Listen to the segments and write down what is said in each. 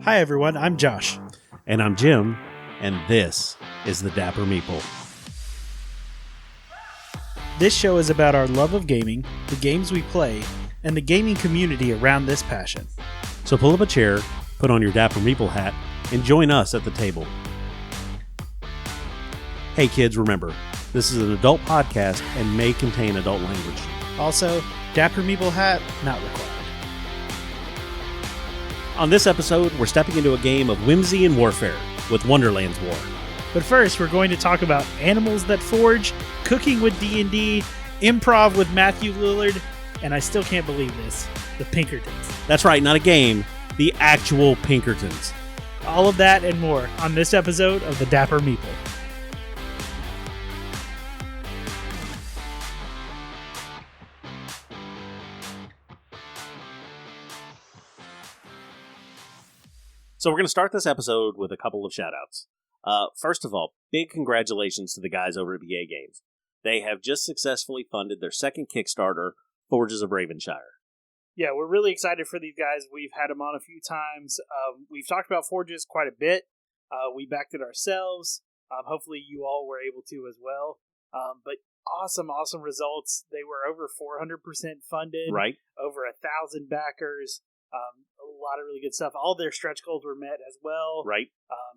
Hi everyone, I'm Josh. And I'm Jim, and this is the Dapper Meeple. This show is about our love of gaming, the games we play, and the gaming community around this passion. So pull up a chair, put on your Dapper Meeple hat, and join us at the table. Hey kids, remember, this is an adult podcast and may contain adult language. Also, Dapper Meeple hat not required. On this episode, we're stepping into a game of whimsy and warfare with Wonderland War. But first, we're going to talk about animals that forge, cooking with D&D, improv with Matthew Lillard, and I still can't believe this, the Pinkertons. That's right, not a game, the actual Pinkertons. All of that and more on this episode of the Dapper Meeple. So we're going to start this episode with a couple of shout-outs. First of all, big congratulations to the guys over at BA Games. They have just successfully funded their second Kickstarter, Forges of Ravenshire. Yeah, we're really excited for these guys. We've had them on a few times. We've talked about Forges quite a bit. We backed it ourselves. Hopefully you all were able to as well. But awesome results. They were over 400% funded. Right. Over 1,000 backers. A lot of really good stuff. All their stretch goals were met as well. Right.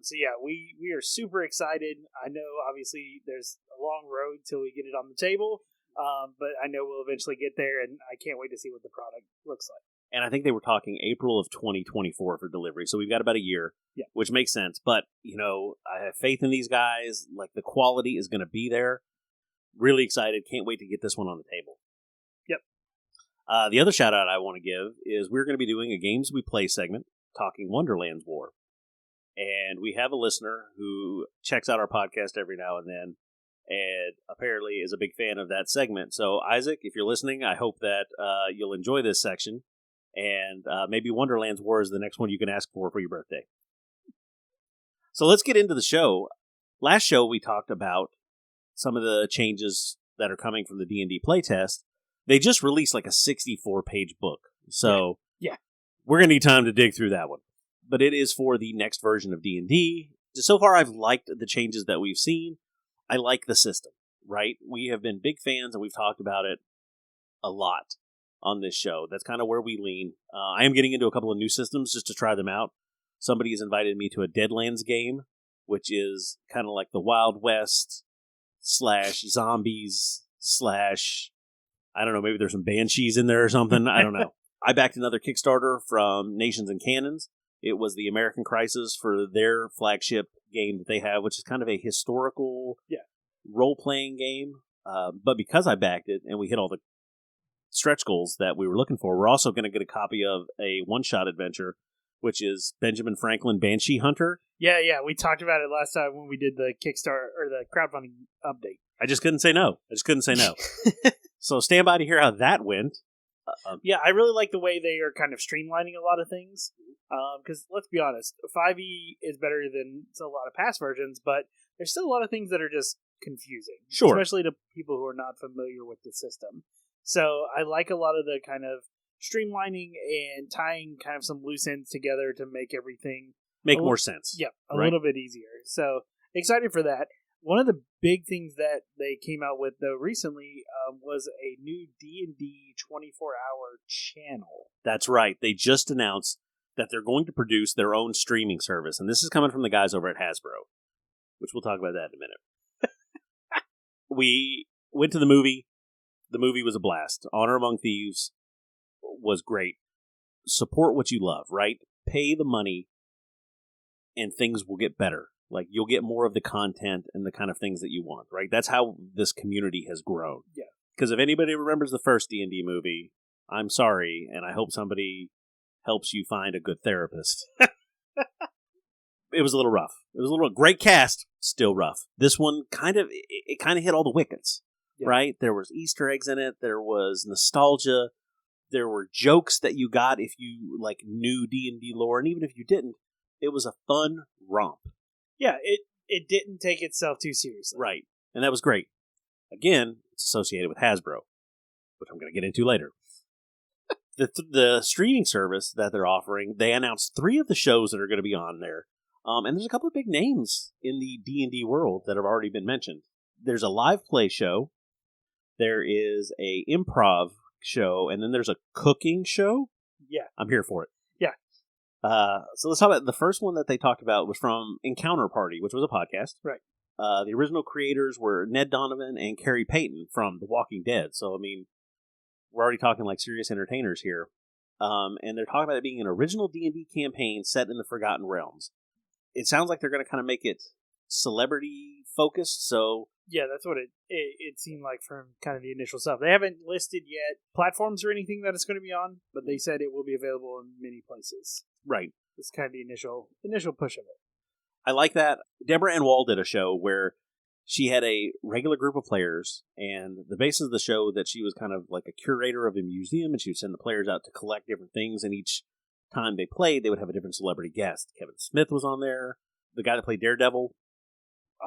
So yeah, we are super excited. I know obviously there's a long road till we get it on the table, but I know we'll eventually get there, and I can't wait to see what the product looks like. And I think they were talking April of 2024 for delivery, so we've got about a year, yeah, which makes sense. But, you know, I have faith in these guys. Like, the quality is going to be there. Really excited. Can't wait to get this one on the table. Yep. The other shout out I want to give is we're going to be doing a Games We Play segment talking Wonderland War. And we have a listener who checks out our podcast every now and then and apparently is a big fan of that segment. So, Isaac, if you're listening, I hope that you'll enjoy this section. And maybe Wonderland's War is the next one you can ask for your birthday. So let's get into the show. Last show, we talked about some of the changes that are coming from the D&D playtest. They just released like a 64-page book. So yeah, we're going to need time to dig through that one. But it is for the next version of D&D. So far, I've liked the changes that we've seen. I like the system, right? We have been big fans, and we've talked about it a lot on this show. That's kind of where we lean. I am getting into a couple of new systems just to try them out. Somebody has invited me to a Deadlands game, which is kind of like the Wild West / zombies / I don't know, maybe there's some banshees in there or something. I don't know. I backed another Kickstarter from Nations and Cannons. It was the American Crisis for their flagship game that they have, which is kind of a historical role-playing game. But because I backed it and we hit all the stretch goals that we were looking for, we're also going to get a copy of a one-shot adventure, which is Benjamin Franklin Banshee Hunter. Yeah, we talked about it last time when we did the Kickstarter or the crowdfunding update. I just couldn't say no. So stand by to hear how that went. Yeah, I really like the way they are kind of streamlining a lot of things. Because let's be honest, 5e is better than a lot of past versions, but there's still a lot of things that are just confusing. Sure. Especially to people who are not familiar with the system. So I like a lot of the kind of streamlining and tying kind of some loose ends together to make everything make more sense. Yeah, a little bit easier. So excited for that. One of the big things that they came out with, though, recently was a new D&D 24-hour channel. That's right. They just announced that they're going to produce their own streaming service, and this is coming from the guys over at Hasbro, which we'll talk about that in a minute. We went to the movie. The movie was a blast. Honor Among Thieves was great. Support what you love, right? Pay the money, and things will get better. Like, you'll get more of the content and the kind of things that you want, right? That's how this community has grown. Yeah. Because if anybody remembers the first D&D movie, I'm sorry, and I hope somebody helps you find a good therapist. It was a little rough. It was a little great cast, still rough. This one kind of hit all the wickets, right? There was Easter eggs in it. There was nostalgia. There were jokes that you got if you like knew D&D lore, and even if you didn't, it was a fun romp. Yeah, it didn't take itself too seriously. Right, and that was great. Again, it's associated with Hasbro, which I'm going to get into later. The streaming service that they're offering, they announced 3 of the shows that are going to be on there. And there's a couple of big names in the D&D world that have already been mentioned. There's a live play show. There is a improv show, and then there's a cooking show. Yeah. I'm here for it. Yeah. So let's talk about the first one that they talked about was from Encounter Party, which was a podcast. Right. The original creators were Ned Donovan and Carrie Payton from The Walking Dead. So, I mean, we're already talking like serious entertainers here. And they're talking about it being an original D&D campaign set in the Forgotten Realms. It sounds like they're going to kind of make it celebrity focused, so... Yeah, that's what it seemed like from kind of the initial stuff. They haven't listed yet platforms or anything that it's going to be on, but they said it will be available in many places. Right. It's kind of the initial push of it. I like that. Deborah Ann Wall did a show where she had a regular group of players, and the basis of the show that she was kind of like a curator of a museum, and she would send the players out to collect different things, and each time they played, they would have a different celebrity guest. Kevin Smith was on there. The guy that played Daredevil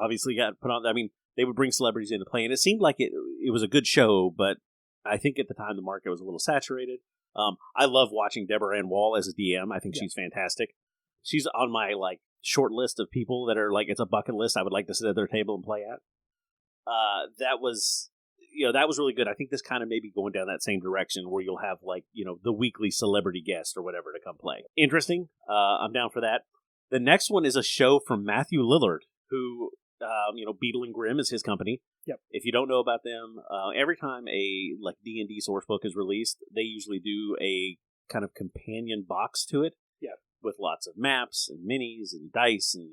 obviously got put on. I mean, they would bring celebrities in to play, and it seemed like it was a good show, but I think at the time the market was a little saturated. I love watching Deborah Ann Wall as a DM. I think she's fantastic. She's on my like short list of people that are like, it's a bucket list I would like to sit at their table and play at. That was really good. I think this kind of maybe going down that same direction where you'll have like, the weekly celebrity guest or whatever to come play. Interesting. I'm down for that. The next one is a show from Matthew Lillard, who, Beetle and Grimm is his company. Yep. If you don't know about them, every time a like D&D source book is released, they usually do a kind of companion box to it. Yeah. With lots of maps and minis and dice and,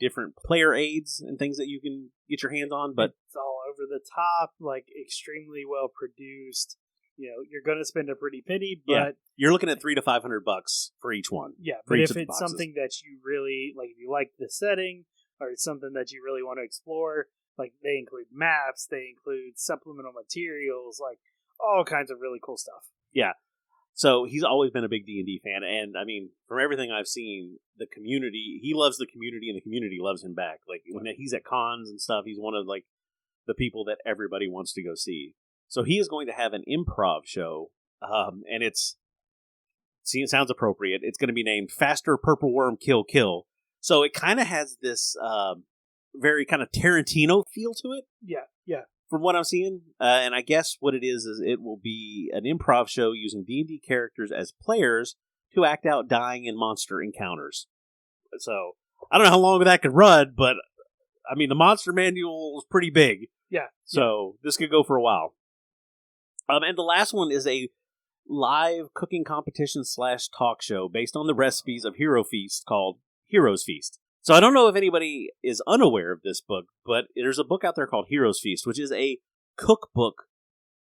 different player aids and things that you can get your hands on. But it's all over the top, like extremely well produced. You're going to spend a pretty penny, but you're looking at $300 to $500 for each one. Yeah, but if it's something that you really like, if you like the setting, or it's something that you really want to explore, like they include maps, they include supplemental materials, like all kinds of really cool stuff. Yeah. So he's always been a big D&D fan, and I mean, from everything I've seen, the community, he loves the community, and the community loves him back. Like when he's at cons and stuff, he's one of like the people that everybody wants to go see. So he is going to have an improv show, and it sounds appropriate. It's going to be named Faster Purple Worm Kill Kill. So it kind of has this very kind of Tarantino feel to it. Yeah, yeah. From what I'm seeing. And I guess what it is it will be an improv show using D&D characters as players to act out dying and monster encounters. So I don't know how long that could run, but I mean, the monster manual is pretty big. Yeah. So this could go for a while. And the last one is a live cooking competition / talk show based on the recipes of Hero Feast called Heroes Feast. So I don't know if anybody is unaware of this book, but there's a book out there called Heroes Feast, which is a cookbook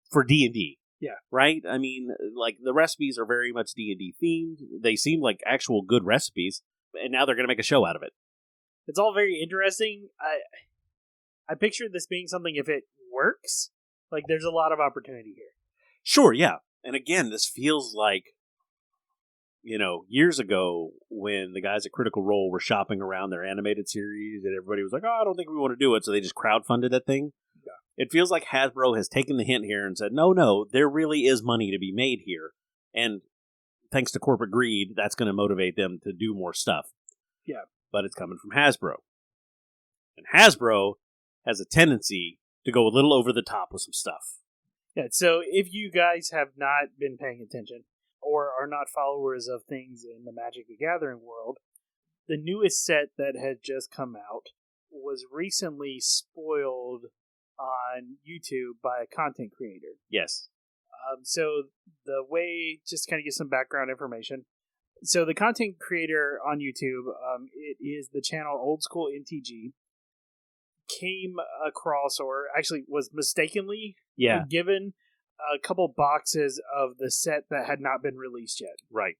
for D&D. Yeah. Right? I mean, like, the recipes are very much D&D themed. They seem like actual good recipes, and now they're going to make a show out of it. It's all very interesting. I picture this being something, if it works, like, there's a lot of opportunity here. Sure, yeah. And again, this feels like, years ago when the guys at Critical Role were shopping around their animated series and everybody was like, oh, I don't think we want to do it. So they just crowdfunded that thing. Yeah. It feels like Hasbro has taken the hint here and said, no, there really is money to be made here. And thanks to corporate greed, that's going to motivate them to do more stuff. Yeah. But it's coming from Hasbro. And Hasbro has a tendency to go a little over the top with some stuff. Yeah, so if you guys have not been paying attention, or are not followers of things in the Magic the Gathering world, the newest set that had just come out was recently spoiled on YouTube by a content creator. Yes. So the way, just to kind of get some background information. So the content creator on YouTube, it is the channel Old School NTG, came across, or actually was mistakenly given a couple boxes of the set that had not been released yet. Right.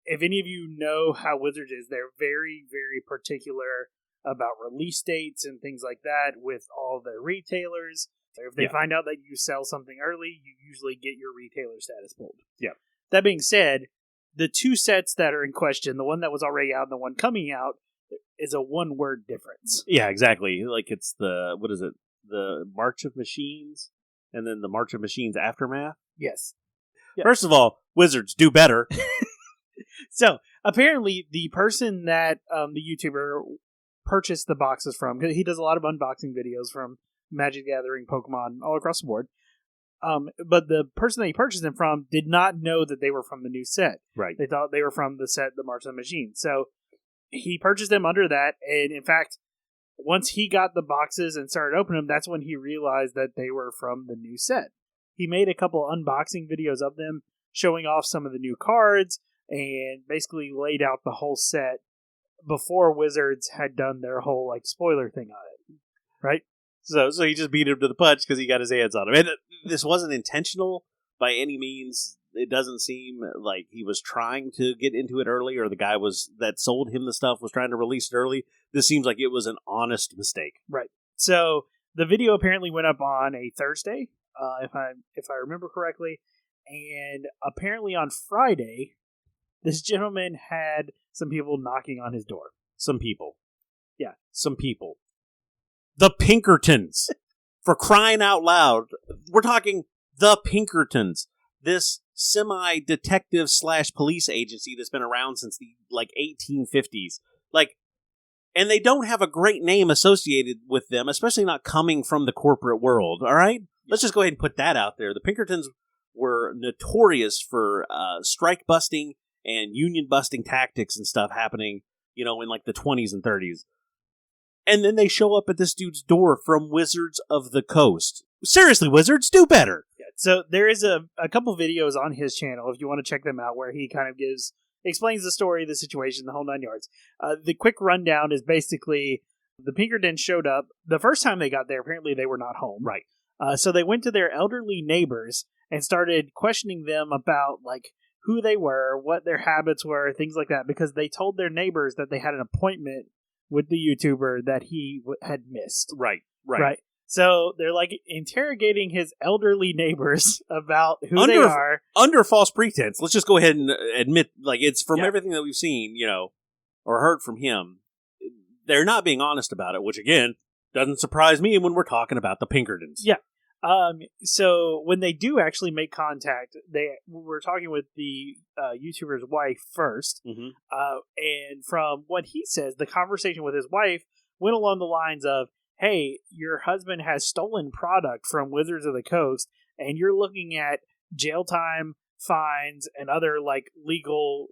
If any of you know how Wizards is, they're very, very particular about release dates and things like that with all their retailers. If they find out that you sell something early, you usually get your retailer status pulled. Yeah. That being said, the two sets that are in question, the one that was already out and the one coming out, is a one-word difference. Yeah, exactly. Like it's the March of Machines? And then the March of Machines Aftermath? Yes. Yeah. First of all, Wizards do better. So apparently, the person that the YouTuber purchased the boxes from, he does a lot of unboxing videos from Magic the Gathering, Pokemon, all across the board. But the person that he purchased them from did not know that they were from the new set. Right. They thought they were from the set, The March of the Machine. So he purchased them under that, and in fact, once he got the boxes and started opening them, that's when he realized that they were from the new set. He made a couple unboxing videos of them, showing off some of the new cards, and basically laid out the whole set before Wizards had done their whole like spoiler thing on it. Right? So he just beat him to the punch because he got his hands on him. And this wasn't intentional by any means. It doesn't seem like he was trying to get into it early, or the guy that sold him the stuff was trying to release it early. This seems like it was an honest mistake. Right. So the video apparently went up on a Thursday, if I remember correctly, and apparently on Friday, this gentleman had some people knocking on his door. Some people. Yeah. Some people. The Pinkertons. For crying out loud. We're talking the Pinkertons. This semi-detective / police agency that's been around since the 1850s. And they don't have a great name associated with them, especially not coming from the corporate world, all right? Let's just go ahead and put that out there. The Pinkertons were notorious for strike-busting and union-busting tactics and stuff happening, in the 20s and 30s. And then they show up at this dude's door from Wizards of the Coast. Seriously, Wizards, do better. Yeah, so there is a couple videos on his channel, if you want to check them out, where he kind of explains the story, the situation, the whole 9 yards. The quick rundown is basically the Pinkertons showed up. The first time they got there, apparently they were not home. Right. So they went to their elderly neighbors and started questioning them about who they were, what their habits were, things like that, because they told their neighbors that they had an appointment with the YouTuber that he had missed. Right. So they're interrogating his elderly neighbors about who they are. Under false pretense. Let's just go ahead and admit, it's from everything that we've seen, or heard from him. They're not being honest about it, which again, doesn't surprise me when we're talking about the Pinkertons. Yeah. So when they do actually make contact, we're talking with the YouTuber's wife first. Mm-hmm. And from what he says, the conversation with his wife went along the lines of, hey, your husband has stolen product from Wizards of the Coast, and you're looking at jail time, fines, and other legal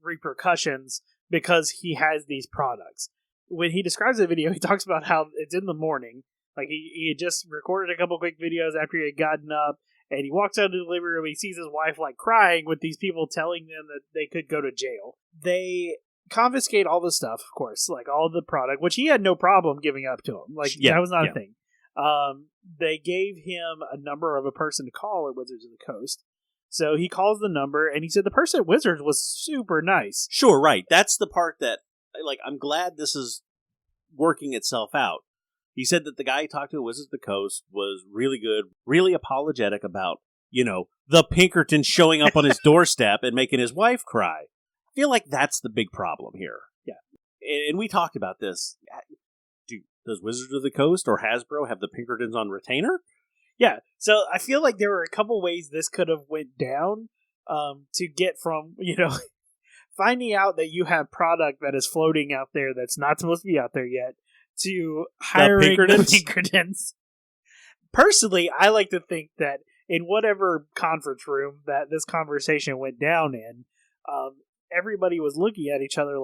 repercussions because he has these products. When he describes the video, he talks about how it's in the morning. He had just recorded a couple quick videos after he had gotten up, and he walks out of the living room, and he sees his wife crying with these people telling them that they could go to jail. They confiscate all the stuff, of course, all the product, which he had no problem giving up to him. That was not a thing. They gave him a number of a person to call at Wizards of the Coast. So he calls the number, and he said the person at Wizards was super nice. Sure, right. That's the part that, I'm glad this is working itself out. He said that the guy he talked to at Wizards of the Coast was really good, really apologetic about, the Pinkertons showing up on his doorstep and making his wife cry. I feel like that's the big problem here. Yeah. And we talked about this. Does Wizards of the Coast or Hasbro have the Pinkertons on retainer? Yeah. So I feel like there were a couple ways this could have went down to get from, finding out that you have product that is floating out there that's not supposed to be out there yet, to hiring the Pinkertons. Personally, I like to think that in whatever conference room that this conversation went down in, everybody was looking at each other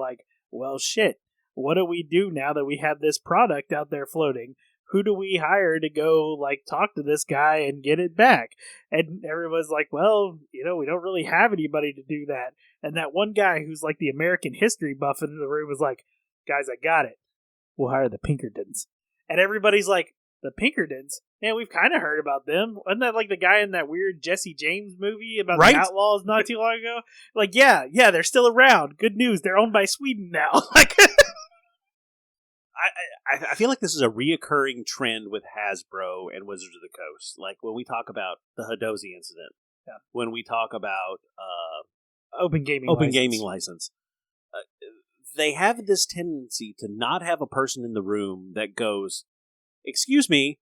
well, shit, what do we do now that we have this product out there floating? Who do we hire to go, talk to this guy and get it back? And everyone's well, we don't really have anybody to do that. And that one guy who's the American history buff in the room was guys, I got it. We'll hire the Pinkertons. And everybody's the Pinkertons? Man, we've kind of heard about them. Wasn't that the guy in that weird Jesse James movie about the Outlaws not too long ago? Yeah, they're still around. Good news, they're owned by Sweden now. I feel like this is a reoccurring trend with Hasbro and Wizards of the Coast. When we talk about the Hadozi incident, when we talk about open gaming license. They have this tendency to not have a person in the room that goes, excuse me,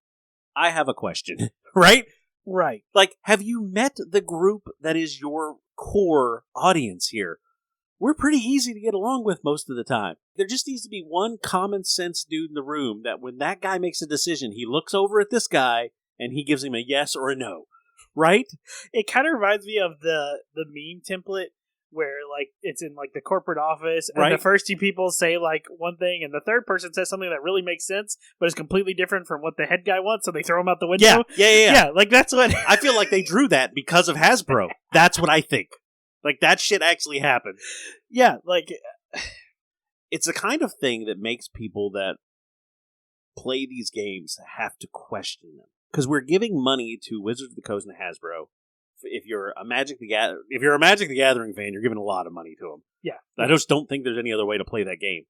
I have a question, right? Right. Like, have you met the group that is your core audience here? We're pretty easy to get along with most of the time. There just needs to be one common sense dude in the room that when that guy makes a decision, he looks over at this guy and he gives him a yes or a no. Right? It kind of reminds me of the meme template where like it's in like the corporate office and Right. the first two people say like one thing and the third person says something that really makes sense but is completely different from what the head guy wants, so they throw him out the window. Yeah. Like that's what I feel like they drew that because of Hasbro. That's what I think. Like, that shit actually happened. Yeah, like It's the kind of thing that makes people that play these games have to question them. Because we're giving money to Wizards of the Coast and Hasbro. If you're a Magic the Gathering fan, you're giving a lot of money to them. Yeah. I just don't think there's any other way to play that game.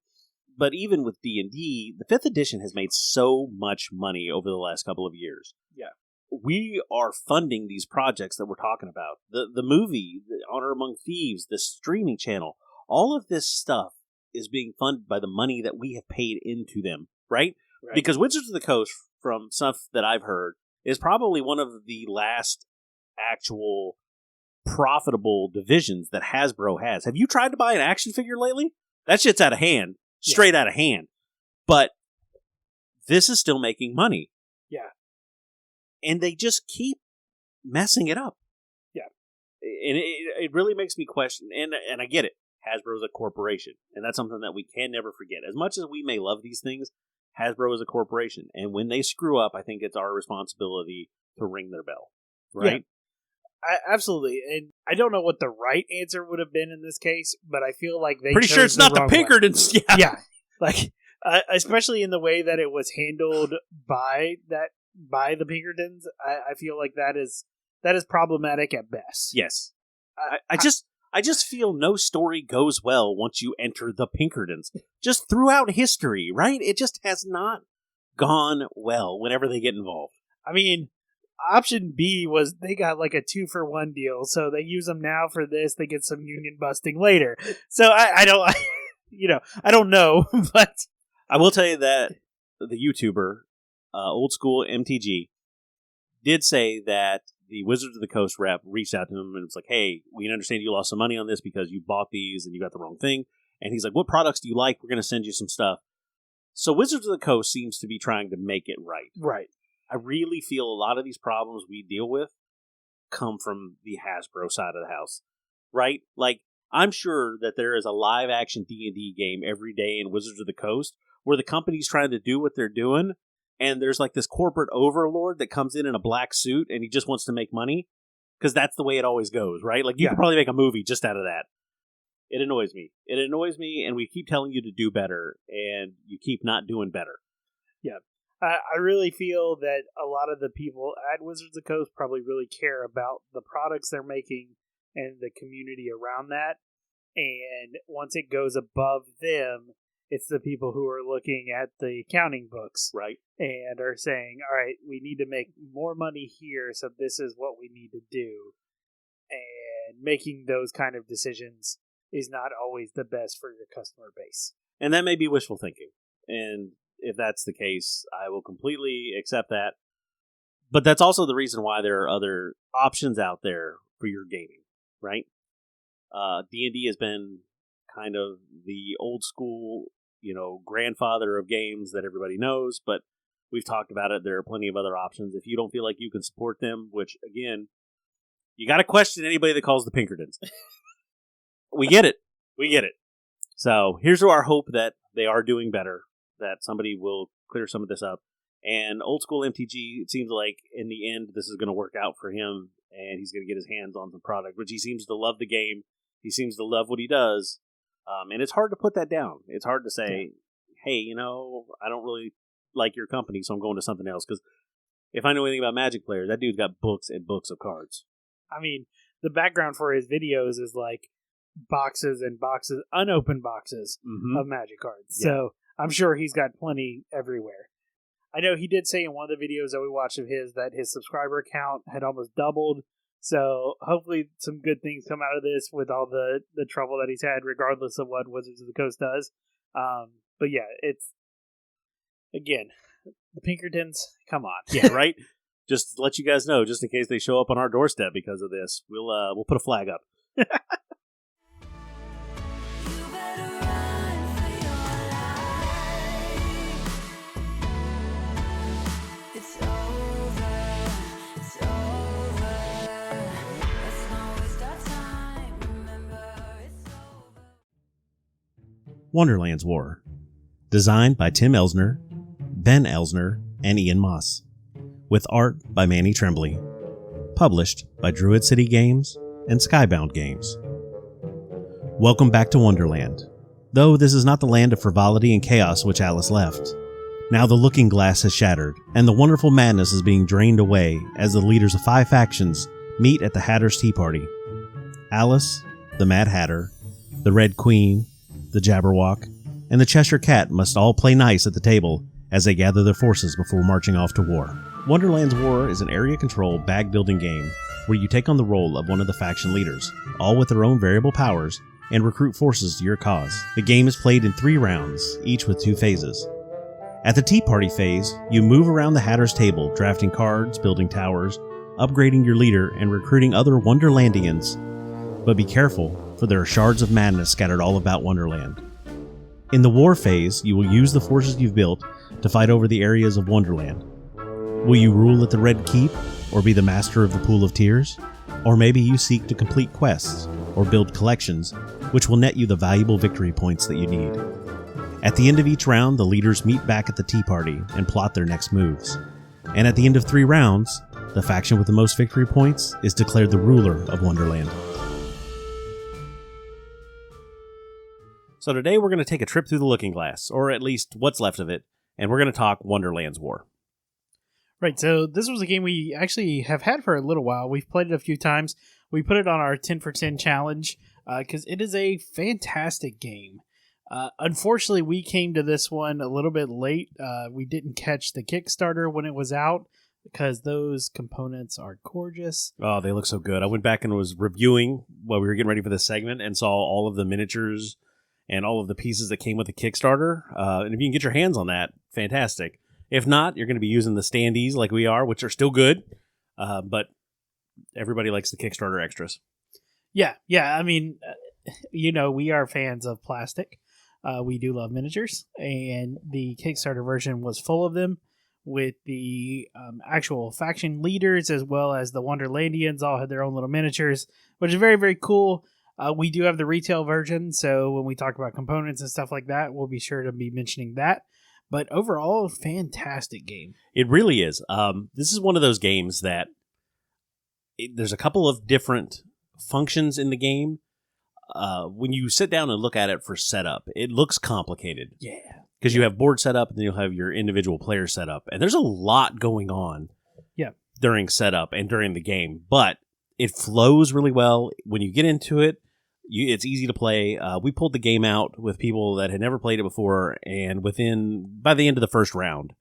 But even with D&D, the 5th edition has made so much money over the last couple of years. Yeah. We are funding these projects that we're talking about. The movie, the Honor Among Thieves, the streaming channel, all of this stuff is being funded by the money that we have paid into them, right? Because Wizards of the Coast, from stuff that I've heard, is probably one of the last actual profitable divisions that Hasbro has. Have you tried to buy an action figure lately? That shit's out of hand. Straight out of hand. But this is still making money. Yeah. And they just keep messing it up. Yeah. And it really makes me question, and I get it. Hasbro is a corporation, and that's something that we can never forget. As much as we may love these things, Hasbro is a corporation, and when they screw up, I think it's our responsibility to ring their bell, right? Yeah. Absolutely. And I don't know what the right answer would have been in this case, but I feel like they pretty sure it's not the Pinkertons. Yeah. Like, especially in the way that it was handled by the Pinkertons, I feel like that is problematic at best. Yes. I just feel no story goes well once you enter the Pinkertons. Just throughout history, right? It just has not gone well whenever they get involved. I mean, option B was they got like a 2-for-1 deal, so they use them now for this, they get some union busting later. So I don't, I don't know, but I will tell you that the YouTuber, Old School MTG, did say that the Wizards of the Coast rep reached out to him and was like, hey, we understand you lost some money on this because you bought these and you got the wrong thing. And he's like, what products do you like? We're going to send you some stuff. So Wizards of the Coast seems to be trying to make it right. Right. I really feel a lot of these problems we deal with come from the Hasbro side of the house, right? Like, I'm sure that there is a live-action D&D game every day in Wizards of the Coast where the company's trying to do what they're doing, and there's like this corporate overlord that comes in a black suit, and he just wants to make money, because that's the way it always goes, right? Like, you could probably make a movie just out of that. It annoys me. It annoys me, and we keep telling you to do better, and you keep not doing better. Yeah. I really feel that a lot of the people at Wizards of the Coast probably really care about the products they're making and the community around that. And once it goes above them, it's the people who are looking at the accounting books. Right. And are saying, all right, we need to make more money here, so this is what we need to do. And making those kind of decisions is not always the best for your customer base. And that may be wishful thinking. And if that's the case, I will completely accept that. But that's also the reason why there are other options out there for your gaming, right? D&D has been kind of the old school, grandfather of games that everybody knows, but we've talked about it. There are plenty of other options. If you don't feel like you can support them, which, again, you got to question anybody that calls the Pinkertons. We get it. So here's to our hope that they are doing better, that somebody will clear some of this up. And Old School MTG, it seems like in the end this is going to work out for him, and he's going to get his hands on some product, which he seems to love the game. He seems to love what he does. And it's hard to put that down. It's hard to say, hey, I don't really like your company, so I'm going to something else. Because if I know anything about Magic players, that dude's got books and books of cards. I mean, the background for his videos is like boxes and boxes, unopened boxes of Magic cards. Yeah. So I'm sure he's got plenty everywhere. I know he did say in one of the videos that we watched of his that his subscriber count had almost doubled. So hopefully some good things come out of this with all the trouble that he's had, regardless of what Wizards of the Coast does. But yeah, it's, again, the Pinkertons, come on. Yeah, right? Just to let you guys know, just in case they show up on our doorstep because of this, we'll put a flag up. Wonderland War. Designed by Tim Elsner, Ben Elsner, and Ian Moss. With art by Manny Tremblay. Published by Druid City Games and Skybound Games. Welcome back to Wonderland. Though this is not the land of frivolity and chaos which Alice left. Now the looking glass has shattered, and the wonderful madness is being drained away as the leaders of 5 factions meet at the Hatter's Tea Party. Alice, the Mad Hatter, the Red Queen, the Jabberwock, and the Cheshire Cat must all play nice at the table as they gather their forces before marching off to war. Wonderland's War is an area-control bag-building game where you take on the role of one of the faction leaders, all with their own variable powers, and recruit forces to your cause. The game is played in 3 rounds, each with 2 phases. At the Tea Party phase, you move around the Hatter's table, drafting cards, building towers, upgrading your leader, and recruiting other Wonderlandians. But be careful, for there are shards of madness scattered all about Wonderland. In the War phase, you will use the forces you've built to fight over the areas of Wonderland. Will you rule at the Red Keep, or be the master of the Pool of Tears? Or maybe you seek to complete quests, or build collections, which will net you the valuable victory points that you need. At the end of each round, the leaders meet back at the Tea Party and plot their next moves. And at the end of 3 rounds, the faction with the most victory points is declared the ruler of Wonderland. So today we're going to take a trip through the Looking Glass, or at least what's left of it, and we're going to talk Wonderland's War. Right, so this was a game we actually have had for a little while. We've played it a few times. We put it on our 10 for 10 challenge because it is a fantastic game. Unfortunately, we came to this one a little bit late. We didn't catch the Kickstarter when it was out because those components are gorgeous. Oh, they look so good. I went back and was reviewing while we were getting ready for this segment and saw all of the miniatures and all of the pieces that came with the Kickstarter. And if you can get your hands on that, fantastic. If not, you're going to be using the standees like we are, which are still good. But everybody likes the Kickstarter extras. Yeah. I mean, we are fans of plastic. We do love miniatures. And the Kickstarter version was full of them with the actual faction leaders as well as the Wonderlandians all had their own little miniatures, which is very, very cool. We do have the retail version, so when we talk about components and stuff like that, we'll be sure to be mentioning that. But overall, fantastic game. It really is. This is one of those games that there's a couple of different functions in the game. When you sit down and look at it for setup, it looks complicated. Yeah. Because you have board setup, and then you'll have your individual player setup. And there's a lot going on during setup and during the game. But it flows really well. When you get into it, it's easy to play. We pulled the game out with people that had never played it before, and by the end of the first round,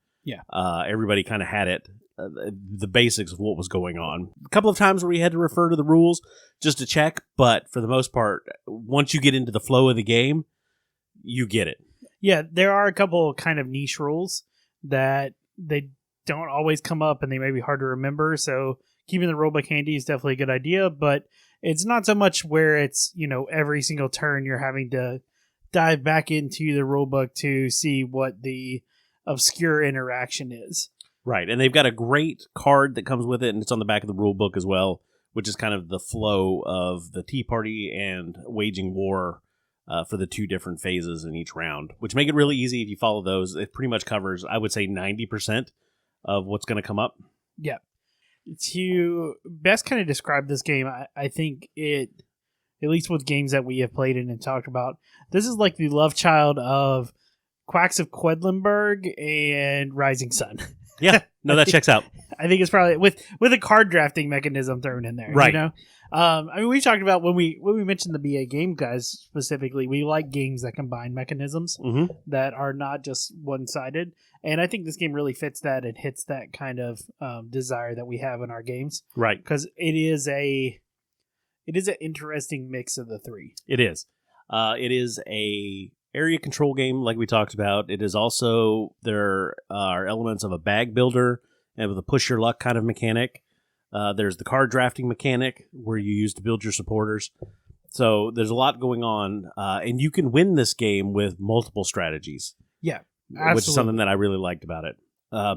everybody kind of had it, the basics of what was going on. A couple of times where we had to refer to the rules just to check, but for the most part, once you get into the flow of the game, you get it. Yeah, there are a couple kind of niche rules that they don't always come up, and they may be hard to remember, so keeping the rulebook handy is definitely a good idea, but it's not so much where it's, every single turn you're having to dive back into the rulebook to see what the obscure interaction is. Right, and they've got a great card that comes with it, and it's on the back of the rulebook as well, which is kind of the flow of the Tea Party and waging war for the 2 different phases in each round, which make it really easy if you follow those. It pretty much covers, I would say, 90% of what's going to come up. Yeah. To best kind of describe this game, I think it, at least with games that we have played in and talked about, this is like the love child of Quacks of Quedlinburg and Rising Sun. Yeah, no, that checks out. I think it's probably with a card drafting mechanism thrown in there, right? I mean, we talked about when we mentioned the BA game guys specifically. We like games that combine mechanisms that are not just one sided, and I think this game really fits that and hits that kind of desire that we have in our games, right? Because it is an interesting mix of the 3. It is. It is a area control game like we talked about. It is also, there are elements of a bag builder and with a push your luck kind of mechanic. There's the card drafting mechanic where you use to build your supporters. So there's a lot going on, and you can win this game with multiple strategies. Yeah, absolutely. Which is something that I really liked about it.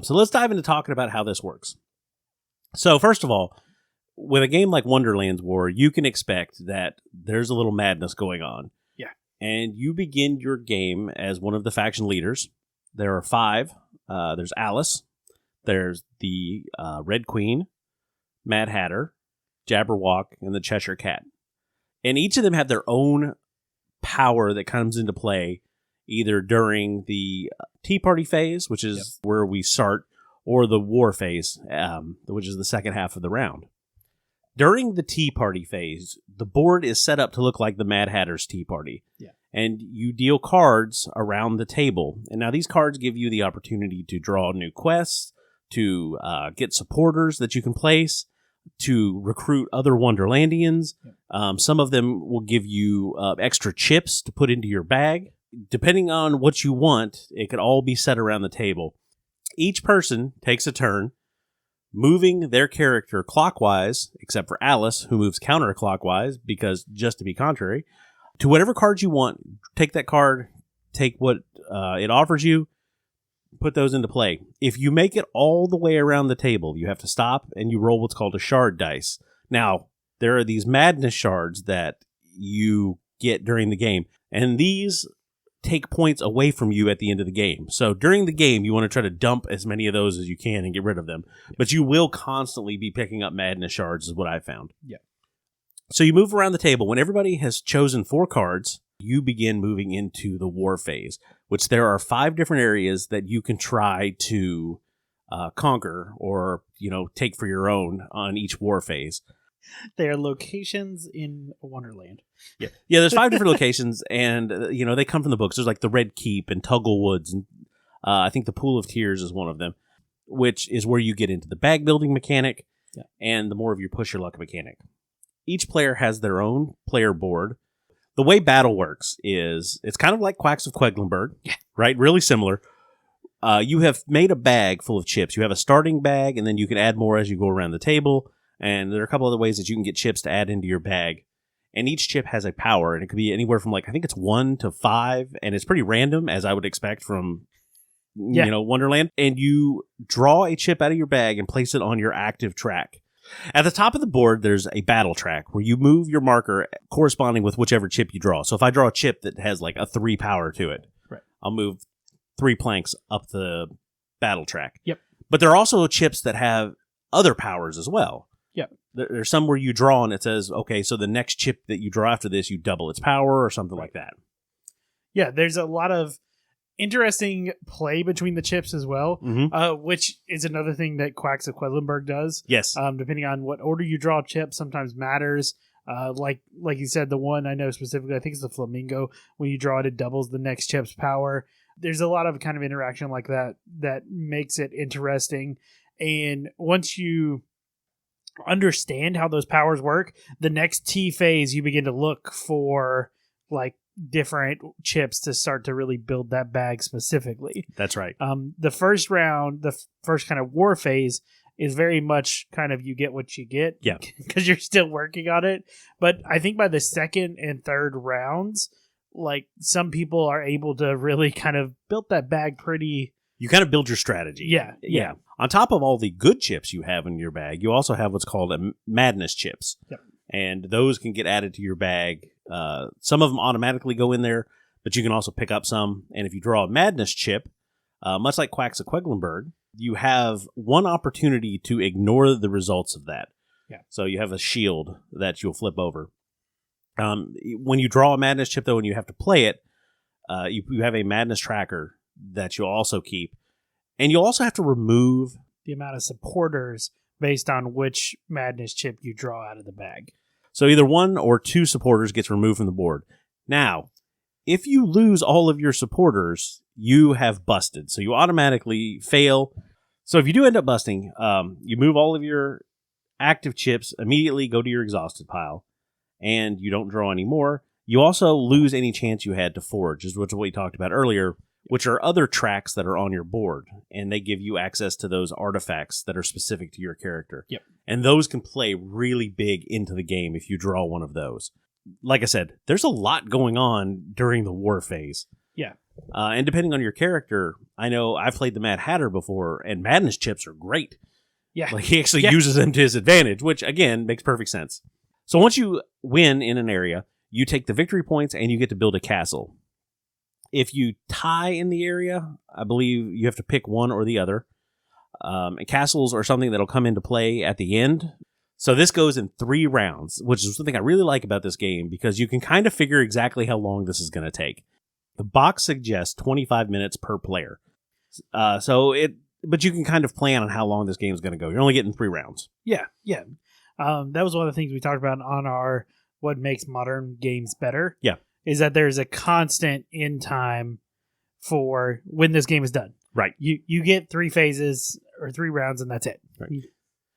So let's dive into talking about how this works. So first of all, with a game like Wonderland War, you can expect that there's a little madness going on. Yeah. And you begin your game as one of the faction leaders. There are 5. There's Alice. There's the Red Queen, Mad Hatter, Jabberwock, and the Cheshire Cat. And each of them have their own power that comes into play either during the Tea Party phase, which is where we start, or the War phase, which is the second half of the round. During the Tea Party phase, the board is set up to look like the Mad Hatter's Tea Party. Yeah. And you deal cards around the table. And now these cards give you the opportunity to draw new quests, to get supporters that you can place, to recruit other Wonderlandians. Some of them will give you extra chips to put into your bag. Depending on what you want, it could all be set around the table. Each person takes a turn moving their character clockwise, except for Alice, who moves counterclockwise, because just to be contrary, to whatever card you want. Take that card, take what it offers you, put those into play. If you make it all the way around the table, you have to stop and you roll what's called a shard dice. Now, there are these madness shards that you get during the game, and these take points away from you at the end of the game. So during the game, you want to try to dump as many of those as you can and get rid of them. But you will constantly be picking up madness shards, is what I found. Yeah. So you move around the table. When everybody has chosen 4 cards, you begin moving into the war phase, which there are 5 different areas that you can try to conquer or, take for your own on each war phase. They are locations in Wonderland. Yeah, there's 5 different locations, and, they come from the books. There's like the Red Keep and Tugglewoods, and I think the Pool of Tears is one of them, which is where you get into the bag building mechanic and the more of your push your luck mechanic. Each player has their own player board. The way battle works is it's kind of like Quacks of Quedlinburg, right? Really similar. You have made a bag full of chips. You have a starting bag, and then you can add more as you go around the table. And there are a couple other ways that you can get chips to add into your bag. And each chip has a power, and it could be anywhere from, I think it's 1 to 5, and it's pretty random, as I would expect from, Wonderland. And you draw a chip out of your bag and place it on your active track. At the top of the board, there's a battle track where you move your marker corresponding with whichever chip you draw. So if I draw a chip that has like a 3 power to it, I'll move 3 planks up the battle track. Yep. But there are also chips that have other powers as well. Yep. There's some where you draw and it says, okay, so the next chip that you draw after this, you double its power or something like that. Yeah, there's a lot of interesting play between the chips as well, which is another thing that Quacks of Quedlinburg does. Yes. Depending on what order you draw chips, sometimes matters. Like you said, the one I know specifically, I think it's the Flamingo. When you draw it, it doubles the next chip's power. There's a lot of kind of interaction like that that makes it interesting. And once you understand how those powers work, the next T phase, you begin to look for like different chips to start to really build that bag specifically. That's right. The first round, the first kind of war phase is very much kind of you get what you get. Yeah. Because you're still working on it. But I think by the second and third rounds, like some people are able to really kind of build that bag pretty. You kind of build your strategy. Yeah. On top of all the good chips you have in your bag, you also have what's called a madness chips. Yep. And those can get added to your bag. Some of them automatically go in there, but you can also pick up some. And if you draw a madness chip, much like Quacks of Quedlinburg, you have one opportunity to ignore the results of that. Yeah. So you have a shield that you'll flip over. When you draw a madness chip, though, and you have to play it, you have a madness tracker that you'll also keep. And you'll also have to remove the amount of supporters based on which madness chip you draw out of the bag. So either 1 or 2 supporters gets removed from the board. Now, if you lose all of your supporters, you have busted. So you automatically fail. So if you do end up busting, you move all of your active chips, immediately go to your exhausted pile, and you don't draw any more. You also lose any chance you had to forge, which is what we talked about earlier, which are other tracks that are on your board, and they give you access to those artifacts that are specific to your character. Yep. And those can play really big into the game if you draw one of those. Like I said, there's a lot going on during the war phase. Yeah. And depending on your character, I know I've played the Mad Hatter before, and Madness chips are great. Yeah. Like, he actually uses them to his advantage, which, again, makes perfect sense. So once you win in an area, you take the victory points and you get to build a castle. If you tie in the area, I believe you have to pick one or the other. And castles are something that'll come into play at the end. So this goes in 3 rounds, which is something I really like about this game, because you can kind of figure exactly how long this is going to take. The box suggests 25 minutes per player. But you can kind of plan on how long this game is going to go. You're only getting 3 rounds. Yeah. That was one of the things we talked about on our What Makes Modern Games Better. Yeah. Is that there's a constant end time for when this game is done. Right. You get 3 phases or 3 rounds, and that's it. Right.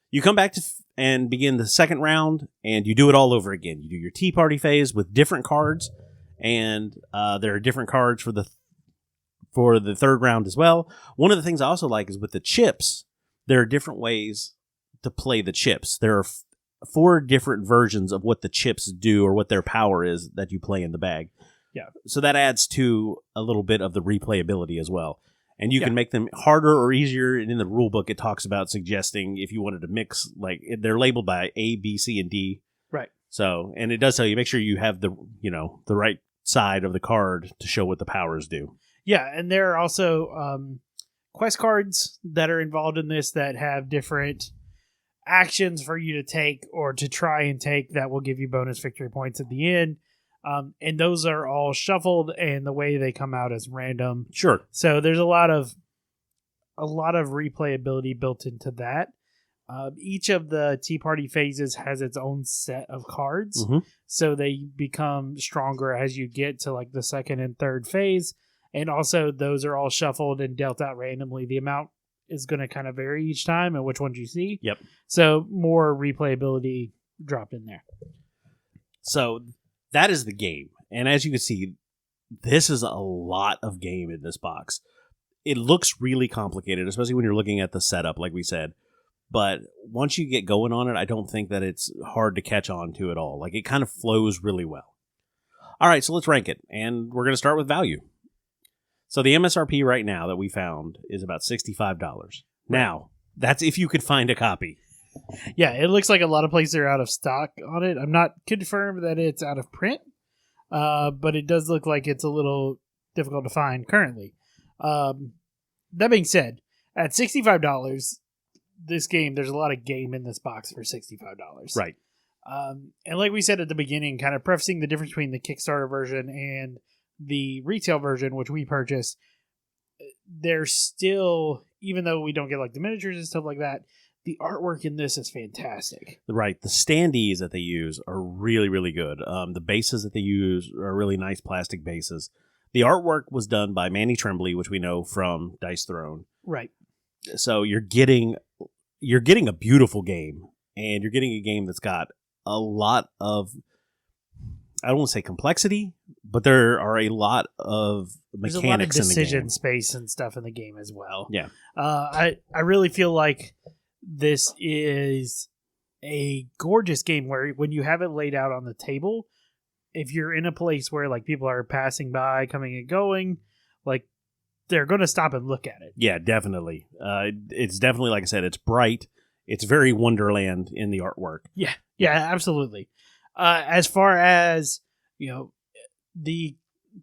You come back and begin the second round, and you do it all over again. You do your Tea Party phase with different cards, and there are different cards for the third round as well. One of the things I also like is with the chips, there are different ways to play the chips. There are 4 different versions of what the chips do or what their power is that you play in the bag. Yeah. So that adds to a little bit of the replayability as well. And you can make them harder or easier. And in the rule book, it talks about suggesting if you wanted to mix, like, they're labeled by A, B, C, and D. Right. So, and it does tell you, make sure you have the right side of the card to show what the powers do. Yeah. And there are also quest cards that are involved in this that have different actions for you to take or to try and take that will give you bonus victory points at the end. And those are all shuffled, and the way they come out is random. Sure. So there's a lot of replayability built into that. Each of the Tea Party phases has its own set of cards, so they become stronger as you get to like the second and third phase. And also, those are all shuffled and dealt out randomly. The amount is going to kind of vary each time, and which ones you see. Yep. So more replayability dropped in there. So that is the game. And as you can see, this is a lot of game in this box. It looks really complicated, especially when you're looking at the setup, like we said. But once you get going on it, I don't think that it's hard to catch on to at all. Like, it kind of flows really well. All right, so let's rank it. And we're going to start with value. So the MSRP right now that we found is about $65. Now, that's if you could find a copy. Yeah, it looks like a lot of places are out of stock on it. I'm not confirmed that it's out of print, but it does look like it's a little difficult to find currently. That being said, at $65, this game, there's a lot of game in this box for $65. Right. And like we said at the beginning, kind of prefacing the difference between the Kickstarter version and the retail version, which we purchased, there's still, even though we don't get like the miniatures and stuff like that, the artwork in this is fantastic. Right. The standees that they use are really, really good. The bases that they use are really nice plastic bases. The artwork was done by Manny Tremblay, which we know from Dice Throne. Right. So you're getting a beautiful game, and you're getting a game that's got a lot of, I don't want to say complexity, but there are a lot of mechanics in the game. There's a lot of decision space and stuff in the game as well. Yeah. I really feel like this is a gorgeous game where when you have it laid out on the table, if you're in a place where like people are passing by, coming and going, like they're going to stop and look at it. Yeah, definitely. It's definitely, like I said, it's bright. It's very Wonderland in the artwork. Yeah, absolutely. As far as, the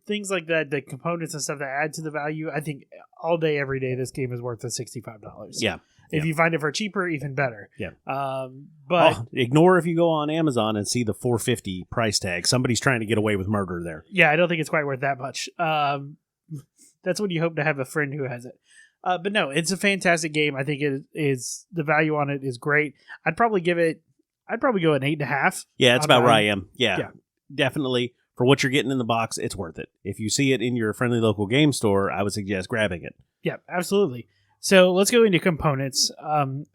things like that, the components and stuff that add to the value, I think all day, every day, this game is worth the $65. Yeah. If you find it for cheaper, even better. Yeah. But ignore if you go on Amazon and see the $450 price tag. Somebody's trying to get away with murder there. Yeah, I don't think it's quite worth that much. That's when you hope to have a friend who has it. But no, it's a fantastic game. I think it is, the value on it is great. I'd probably go an 8.5. Yeah, that's about where I am. Yeah, definitely. For what you're getting in the box, it's worth it. If you see it in your friendly local game store, I would suggest grabbing it. Yeah, absolutely. So let's go into components.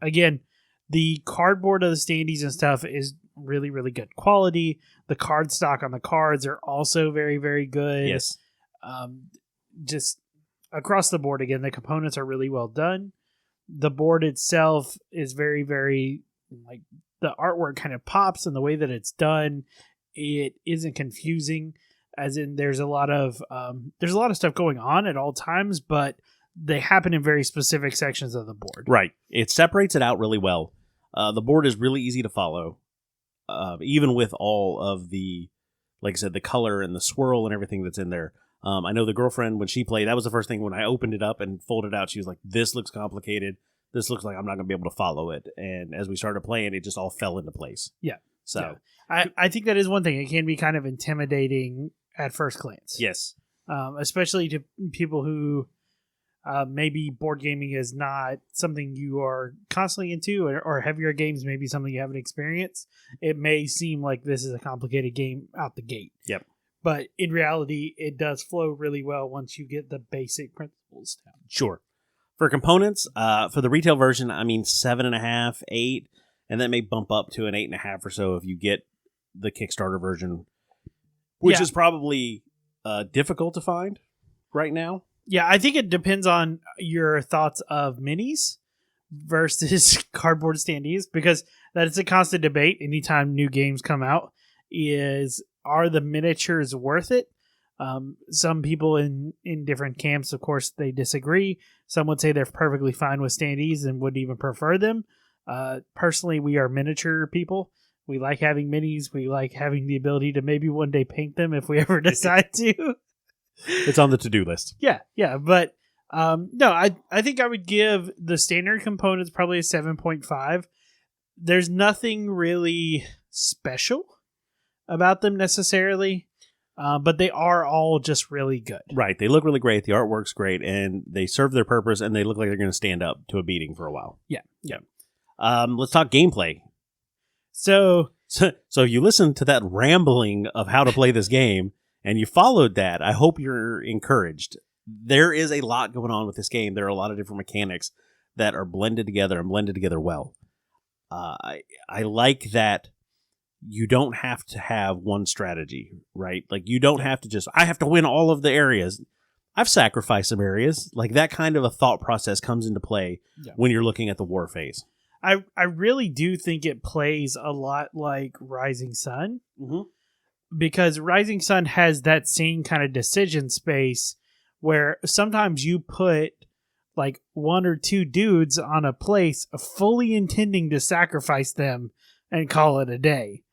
Again, the cardboard of the standees and stuff is really, really good quality. The card stock on the cards are also very, very good. Yes. Just across the board, again, the components are really well done. The board itself is very, very, like, the artwork kind of pops, and the way that it's done, it isn't confusing. As in, there's a lot of stuff going on at all times, but they happen in very specific sections of the board. Right. It separates it out really well. The board is really easy to follow, even with all of the, like I said, the color and the swirl and everything that's in there. I know the girlfriend, when she played, that was the first thing when I opened it up and folded out. She was like, this looks complicated. This looks like I'm not going to be able to follow it. And as we started playing, it just all fell into place. Yeah. So I think that is one thing. It can be kind of intimidating at first glance. Yes. Especially to people who maybe board gaming is not something you are constantly into, or heavier games, maybe something you haven't experienced. It may seem like this is a complicated game out the gate. Yep. But in reality, it does flow really well once you get the basic principles down. Sure. For components, for the retail version, 7.5, 8, and that may bump up to an 8.5 or so if you get the Kickstarter version, which is probably difficult to find right now. Yeah, I think it depends on your thoughts of minis versus cardboard standees, because that is a constant debate anytime new games come out. Are the miniatures worth it? Some people in different camps, of course, they disagree. Some would say they're perfectly fine with standees and would even prefer them. Personally, we are miniature people. We like having minis. We like having the ability to maybe one day paint them if we ever decide to. It's on the to-do list. Yeah. But no, I think I would give the standard components probably a 7.5. There's nothing really special about them necessarily, but they are all just really good. Right. They look really great. The artwork's great, and they serve their purpose, and they look like they're going to stand up to a beating for a while. Yeah. Let's talk gameplay. So you listened to that rambling of how to play this game, and you followed that. I hope you're encouraged. There is a lot going on with this game. There are a lot of different mechanics that are blended together and blended together well. I like that you don't have to have one strategy, right? Like, you don't have to I have to win all of the areas. I've sacrificed some areas. Like, that kind of a thought process comes into play when you're looking at the war phase. I really do think it plays a lot like Rising Sun, because Rising Sun has that same kind of decision space where sometimes you put like one or two dudes on a place fully intending to sacrifice them and call it a day.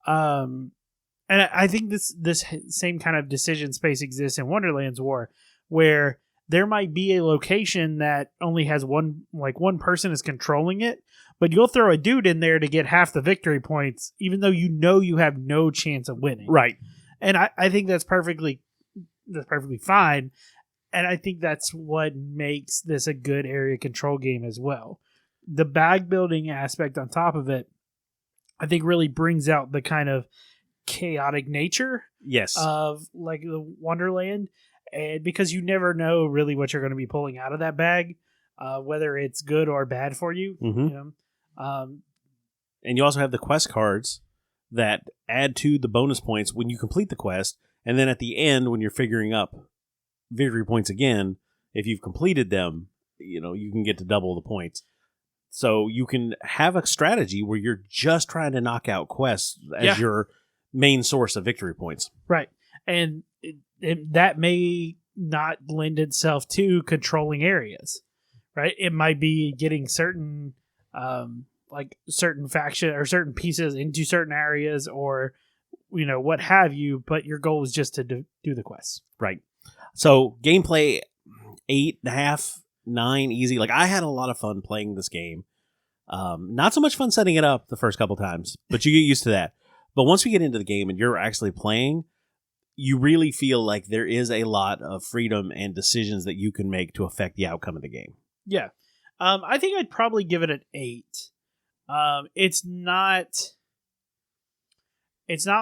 And I think this same kind of decision space exists in Wonderland's War, where there might be a location that only has one person is controlling it, but you'll throw a dude in there to get half the victory points, even though you have no chance of winning. Right. And I think that's perfectly fine. And I think that's what makes this a good area control game as well. The bag building aspect on top of it, I think, really brings out the kind of chaotic nature of like the Wonderland, and because you never know really what you're going to be pulling out of that bag, whether it's good or bad for you. And you also have the quest cards that add to the bonus points when you complete the quest, and then at the end when you're figuring up victory points again, if you've completed them, you can get to double the points. So you can have a strategy where you're just trying to knock out quests as your main source of victory points. Right. And that may not lend itself to controlling areas, right? It might be getting certain certain faction or certain pieces into certain areas, or what have you, but your goal is just to do the quests. Right. So gameplay 8.5, 9 easy. Like, I had a lot of fun playing this game. Not so much fun setting it up the first couple times, but you get used to that. But once we get into the game and you're actually playing, you really feel like there is a lot of freedom and decisions that you can make to affect the outcome of the game. Yeah. I think I'd probably give it an 8. It's not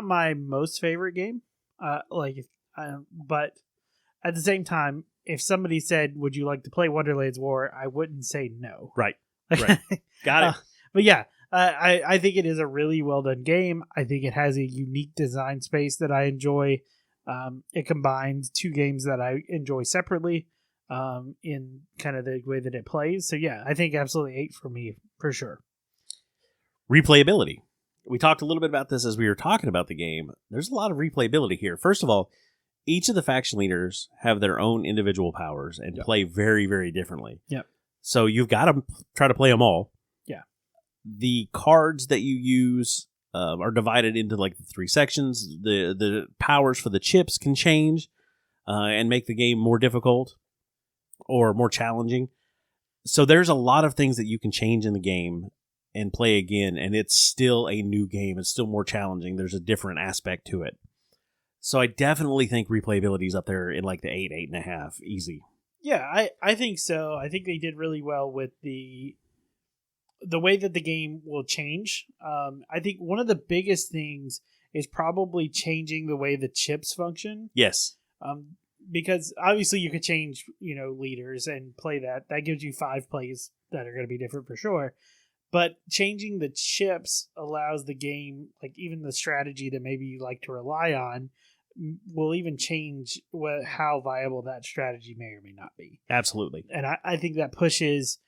my most favorite game. But at the same time, if somebody said, "Would you like to play Wonderland's War?" I wouldn't say no. Right. Got it. But yeah, I think it is a really well done game. I think it has a unique design space that I enjoy. It combines two games that I enjoy separately. in kind of the way that it plays. So yeah, I think absolutely 8 for me for sure. Replayability. We talked a little bit about this as we were talking about the game. There's a lot of replayability here. First of all, each of the faction leaders have their own individual powers and play very, very differently. Yep. So you've got to try to play them all. Yeah. The cards that you use are divided into like the 3 sections. The powers for the chips can change and make the game more difficult or more challenging. So there's a lot of things that you can change in the game and play again, and it's still a new game. It's still more challenging. There's a different aspect to it. So I definitely think replayability is up there in like the 8, 8.5, easy. Yeah, I think so. I think they did really well with the way that the game will change. I think one of the biggest things is probably changing the way the chips function. Yes. Because obviously you could change, leaders and play that. That gives you 5 plays that are going to be different for sure. But changing the chips allows the game, like even the strategy that maybe you like to rely on, will even change how viable that strategy may or may not be. Absolutely. And I think that pushes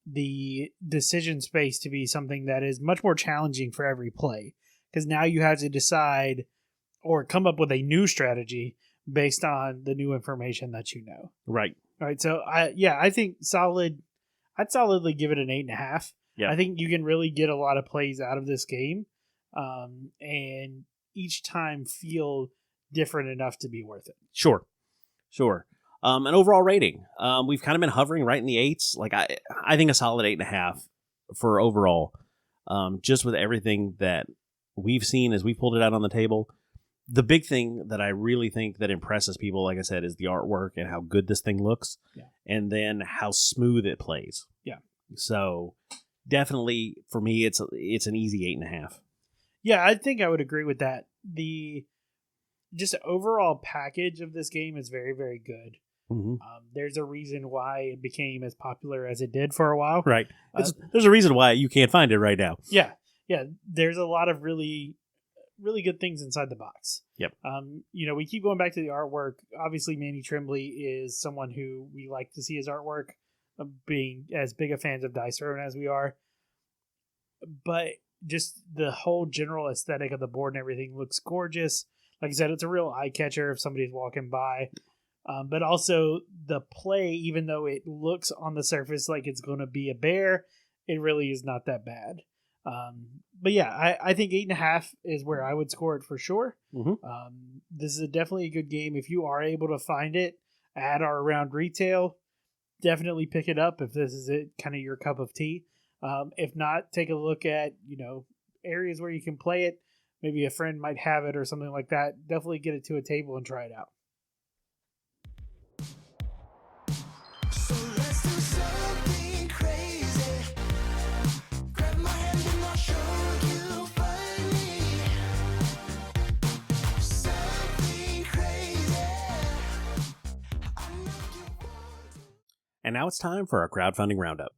the decision space to be something that is much more challenging for every play. Because now you have to decide or come up with a new strategy based on the new information that you know. Right. All right. So, I think solid. I'd solidly give it an 8.5. Yeah. I think you can really get a lot of plays out of this game, and each time feel different enough to be worth it. Sure. An overall rating. We've kind of been hovering right in the 8s. Like I think a solid 8.5 for overall. Just with everything that we've seen as we pulled it out on the table. The big thing that I really think that impresses people, like I said, is the artwork and how good this thing looks, and then how smooth it plays. Yeah. So definitely for me, it's an easy 8.5. Yeah, I think I would agree with that. The just overall package of this game is very, very good. Mm-hmm. There's a reason why it became as popular as it did for a while. Right. There's a reason why you can't find it right now. Yeah. There's a lot of really, really good things inside the box. Yep. We keep going back to the artwork. Obviously, Manny Tremblay is someone who we like to see his artwork, being as big a fans of Dice Throne as we are. But just the whole general aesthetic of the board and everything looks gorgeous. Like I said, it's a real eye catcher if somebody's walking by. But also the play, even though it looks on the surface like it's going to be a bear, it really is not that bad. But yeah, I think 8.5 is where I would score it for sure. Mm-hmm. This is definitely a good game. If you are able to find it at or around retail, definitely pick it up if this is kind of your cup of tea. If not, take a look at, areas where you can play it. Maybe a friend might have it or something like that. Definitely get it to a table and try it out. So let's do something crazy. Grab my hand and I'll show you funny. Something crazy. And now it's time for our crowdfunding roundup.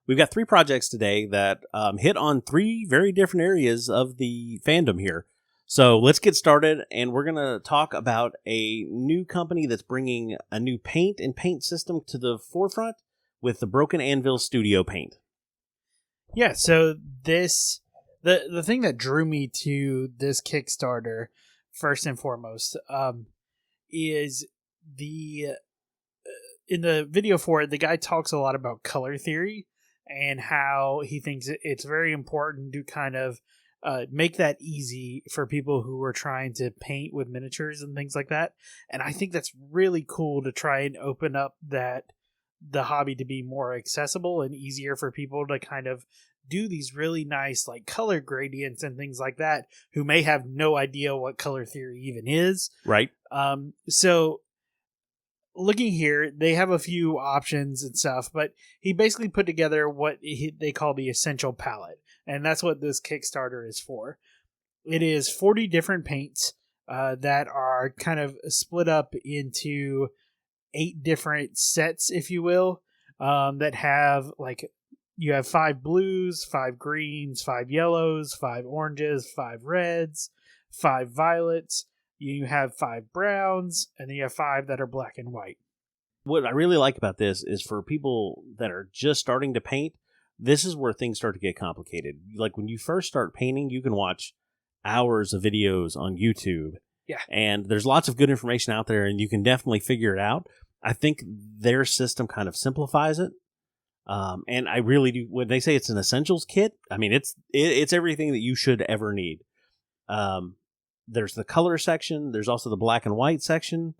We've got 3 projects today that hit on 3 very different areas of the fandom here. So let's get started, and we're going to talk about a new company that's bringing a new paint and paint system to the forefront with the Broken Anvil Studio Paint. Yeah, so the thing that drew me to this Kickstarter, first and foremost, is in the video for it, the guy talks a lot about color theory and how he thinks it's very important to kind of make that easy for people who are trying to paint with miniatures and things like that. And I think that's really cool to try and open up the hobby to be more accessible and easier for people to kind of do these really nice like color gradients and things like that, who may have no idea what color theory even is. Right. So looking here, they have a few options and stuff, but he basically put together what they call the essential palette, and that's what this Kickstarter is for. It is 40 different paints that are kind of split up into 8 different sets, if you will, that have you have 5 blues, 5 greens, 5 yellows, 5 oranges, 5 reds, 5 violets. You have 5 browns, and then you have 5 that are black and white. What I really like about this is for people that are just starting to paint, this is where things start to get complicated. Like when you first start painting, you can watch hours of videos on YouTube. Yeah. And there's lots of good information out there, and you can definitely figure it out. I think their system kind of simplifies it. And I really do. When they say it's an essentials kit, I mean, it's everything that you should ever need. There's the color section. There's also the black and white section.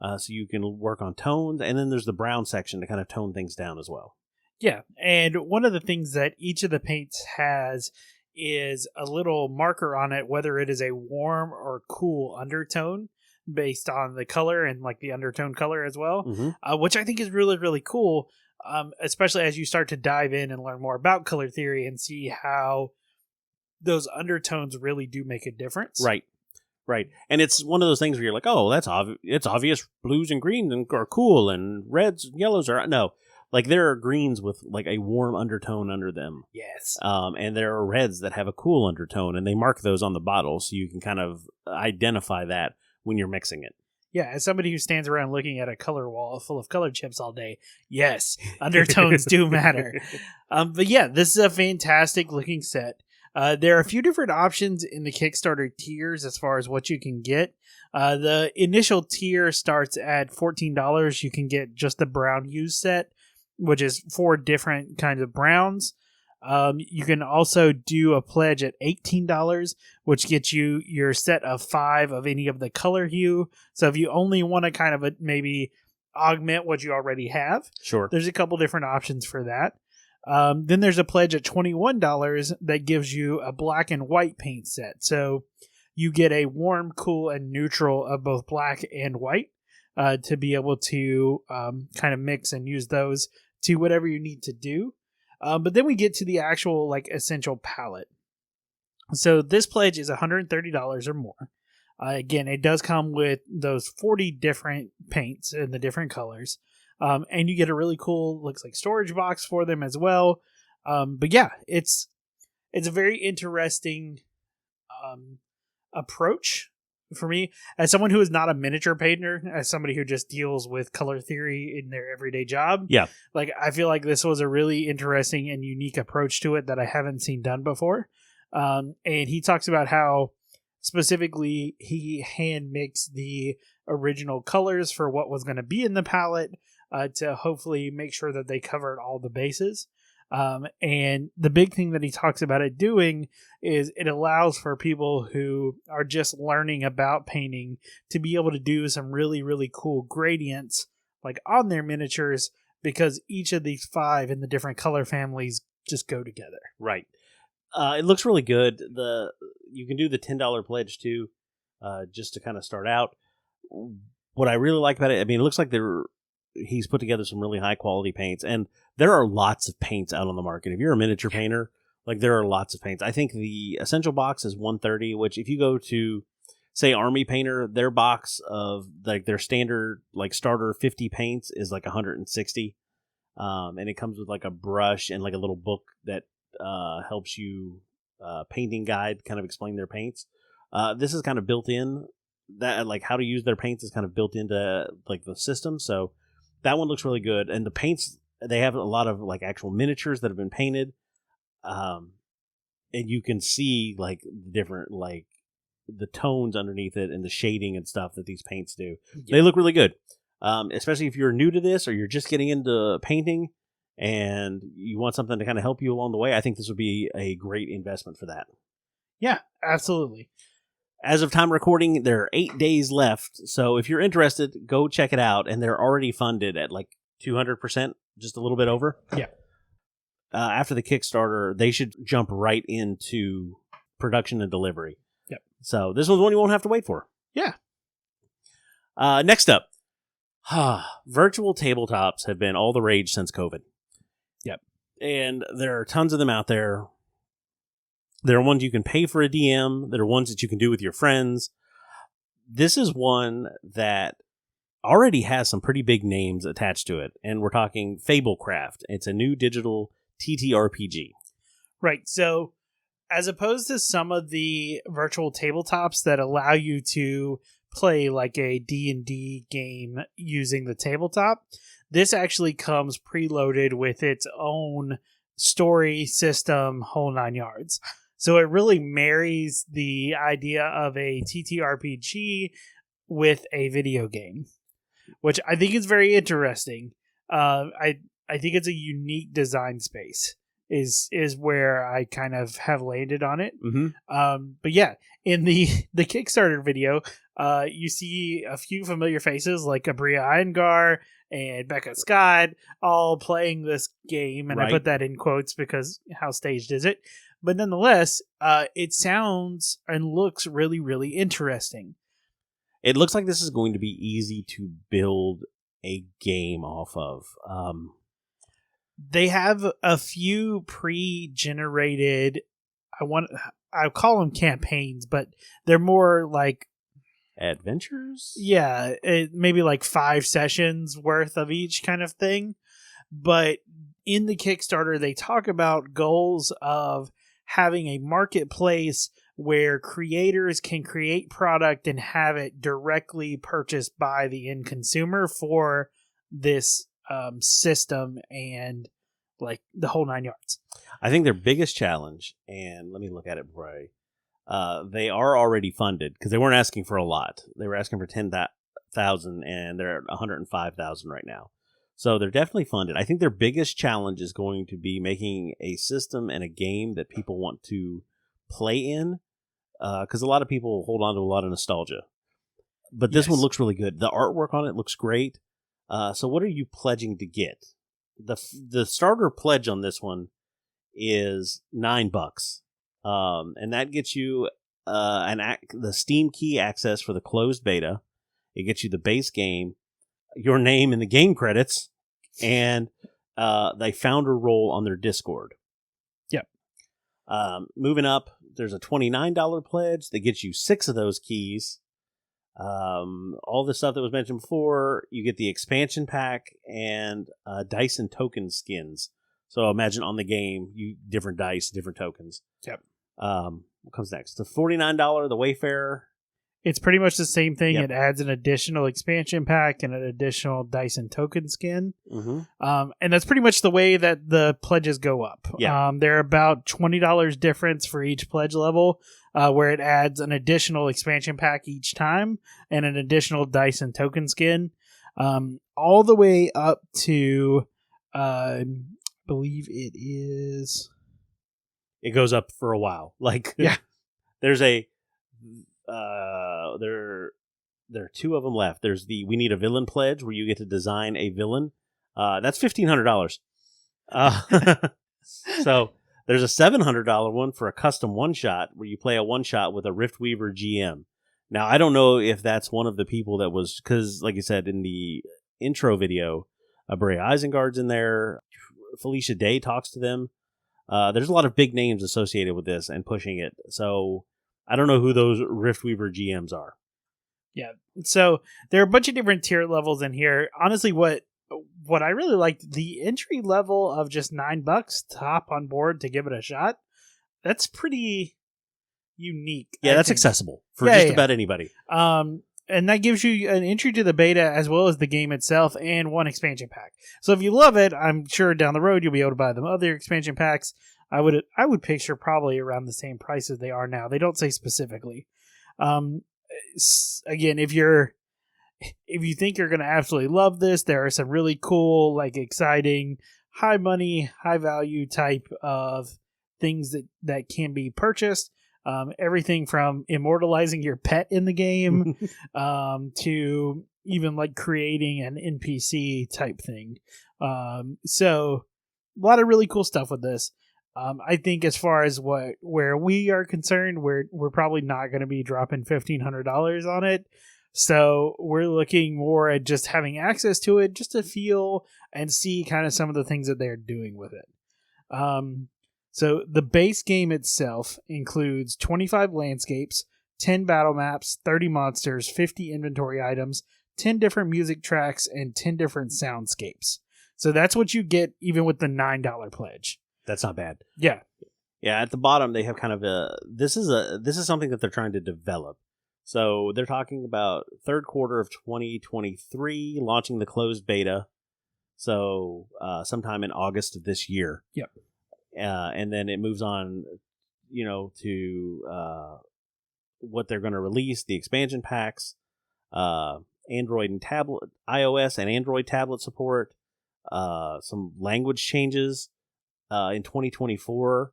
So you can work on tones. And then there's the brown section to kind of tone things down as well. Yeah, and one of the things that each of the paints has is a little marker on it, whether it is a warm or cool undertone based on the color and like the undertone color as well, which I think is really, really cool, especially as you start to dive in and learn more about color theory and see how those undertones really do make a difference. Right. Right. And it's one of those things where you're like, oh, that's it's obvious blues and greens are cool and reds and yellows are... No. Like, there are greens with, like, a warm undertone under them. Yes. And there are reds that have a cool undertone, and they mark those on the bottle so you can kind of identify that when you're mixing it. Yeah, as somebody who stands around looking at a color wall full of color chips all day, yes, undertones do matter. But yeah, this is a fantastic looking set. There are a few different options in the Kickstarter tiers as far as what you can get. The initial tier starts at $14. You can get just the brown use set, which is 4 different kinds of browns. You can also do a pledge at $18, which gets you your set of 5 of any of the color hue. So if you only want to kind of maybe augment what you already have, sure, there's a couple different options for that. Then there's a pledge at $21 that gives you a black and white paint set. So you get a warm, cool, and neutral of both black and white to be able to kind of mix and use those to whatever you need to do. But then we get to the actual like essential palette. So this pledge is $130 or more. Again, it does come with those 40 different paints in the different colors. And you get a really cool, looks like storage box for them as well. But yeah, it's a very interesting approach for me as someone who is not a miniature painter, as somebody who just deals with color theory in their everyday job. Yeah. Like, I feel like this was a really interesting and unique approach to it that I haven't seen done before. And he talks about how specifically he hand mixed the original colors for what was going to be in the palette to hopefully make sure that they covered all the bases. And the big thing that he talks about it doing is it allows for people who are just learning about painting to be able to do some really, really cool gradients like on their miniatures, because each of these 5 in the different color families just go together. Right. It looks really good. You can do the $10 pledge too, just to kind of start out. What I really like about it, I mean, it looks like he's put together some really high quality paints, and there are lots of paints out on the market. If you're a miniature painter, like, there are lots of paints. I think the essential box is $130, which if you go to, say, Army Painter, their box of like their standard like starter 50 paints is like $160. And it comes with like a brush and like a little book that helps you painting guide, kind of explain their paints. This is kind of built in, that like how to use their paints is kind of built into like the system. So that one looks really good. And the paints, they have a lot of like actual miniatures that have been painted. And you can see like different, like the tones underneath it and the shading and stuff that these paints do. Yeah. They look really good. Especially if you're new to this or you're just getting into painting and you want something to kind of help you along the way. I think this would be a great investment for that. Yeah, absolutely. As of time recording, there are 8 days left. So if you're interested, go check it out. And they're already funded at like 200%, just a little bit over. Yeah. After the Kickstarter, they should jump right into production and delivery. Yep. So this one's one you won't have to wait for. Yeah. Next up, virtual tabletops have been all the rage since COVID. Yep. And there are tons of them out there. There are ones you can pay for a DM. There are ones that you can do with your friends. This is one that already has some pretty big names attached to it. And we're talking Fablecraft. It's a new digital TTRPG. Right. So as opposed to some of the virtual tabletops that allow you to play like a D&D game using the tabletop. This actually comes preloaded with its own story system, whole 9 yards. So it really marries the idea of a TTRPG with a video game, which I think is very interesting. I think it's a unique design space is where I kind of have landed on it. But yeah, in the Kickstarter video, you see a few familiar faces like Abria Iyengar and Becca Scott all playing this game, and Right. I put that in quotes because how staged is it? But nonetheless, it sounds and looks really, really interesting. It looks like this is going to be easy to build a game off of. They have a few pre-generated, I'll call them campaigns, but they're more like, Adventures? yeah, maybe like 5 sessions worth of each kind of thing. But in the Kickstarter, they talk about goals of having a marketplace where creators can create product and have it directly purchased by the end consumer for this system and like the whole 9 yards. I think their biggest challenge, and let me look at it before they are already funded because they weren't asking for a lot. They were asking for 10,000 and they're at 105,000 right now. So they're definitely funded. I think their biggest challenge is going to be making a system and a game that people want to play in, because a lot of people hold on to a lot of nostalgia. But this Yes. one looks really good. The artwork on it looks great. So what are you pledging to get? The starter pledge on this one is $9, and that gets you the Steam key access for the closed beta. It gets you the base game, your name in the game credits, and the founder role on their Discord. Yep. Moving up, there's a $29 pledge that gets you 6 of those keys. All the stuff that was mentioned before, you get the expansion pack and dice and token skins. So imagine on the game, you different dice, different tokens. Yep. What comes next? The $49, the Wayfarer. It's pretty much the same thing. Yep. It adds an additional expansion pack and an additional dice and token skin. Mm-hmm. And that's pretty much the way that the pledges go up. Yeah. They're about $20 difference for each pledge level, where it adds an additional expansion pack each time and an additional dice and token skin, all the way up to, I believe it is. It goes up for a while. Like, Yeah. There's a there are 2 of them left. There's the We Need a Villain pledge where you get to design a villain. That's $1,500. So there's a $700 one for a custom one shot where you play a one shot with a Riftweaver GM. Now I don't know if that's one of the people that was, because like you said in the intro video, Bray Isengard's in there. Felicia Day talks to them. There's a lot of big names associated with this and pushing it. So I don't know who those Riftweaver GMs are. Yeah. So there are a bunch of different tier levels in here. Honestly, what I really liked, the entry level of just $9 to hop on board to give it a shot. That's pretty unique. Yeah, I that's think. accessible for Yeah, just yeah. about anybody. And that gives you an entry to the beta as well as the game itself and one expansion pack. So if you love it, I'm sure down the road you'll be able to buy them other expansion packs. I would picture probably around the same price as they are now. They don't say specifically. Again, if you think you're going to absolutely love this, there are some really cool, like exciting, high money, high value type of things that can be purchased. Everything from immortalizing your pet in the game to even like creating an NPC type thing. So a lot of really cool stuff with this. I think as far as where we are concerned, we're probably not going to be dropping $1,500 on it. So we're looking more at just having access to it, just to feel and see kind of some of the things that they're doing with it. So the base game itself includes 25 landscapes, 10 battle maps, 30 monsters, 50 inventory items, 10 different music tracks, and 10 different soundscapes. So that's what you get even with the $9 pledge. That's not bad. Yeah. Yeah, at the bottom they have kind of this is something that they're trying to develop. So they're talking about third quarter of 2023, launching the closed beta. So sometime in August of this year. Yep. And then it moves on, to what they're going to release, the expansion packs, Android and tablet, iOS and Android tablet support, some language changes in 2024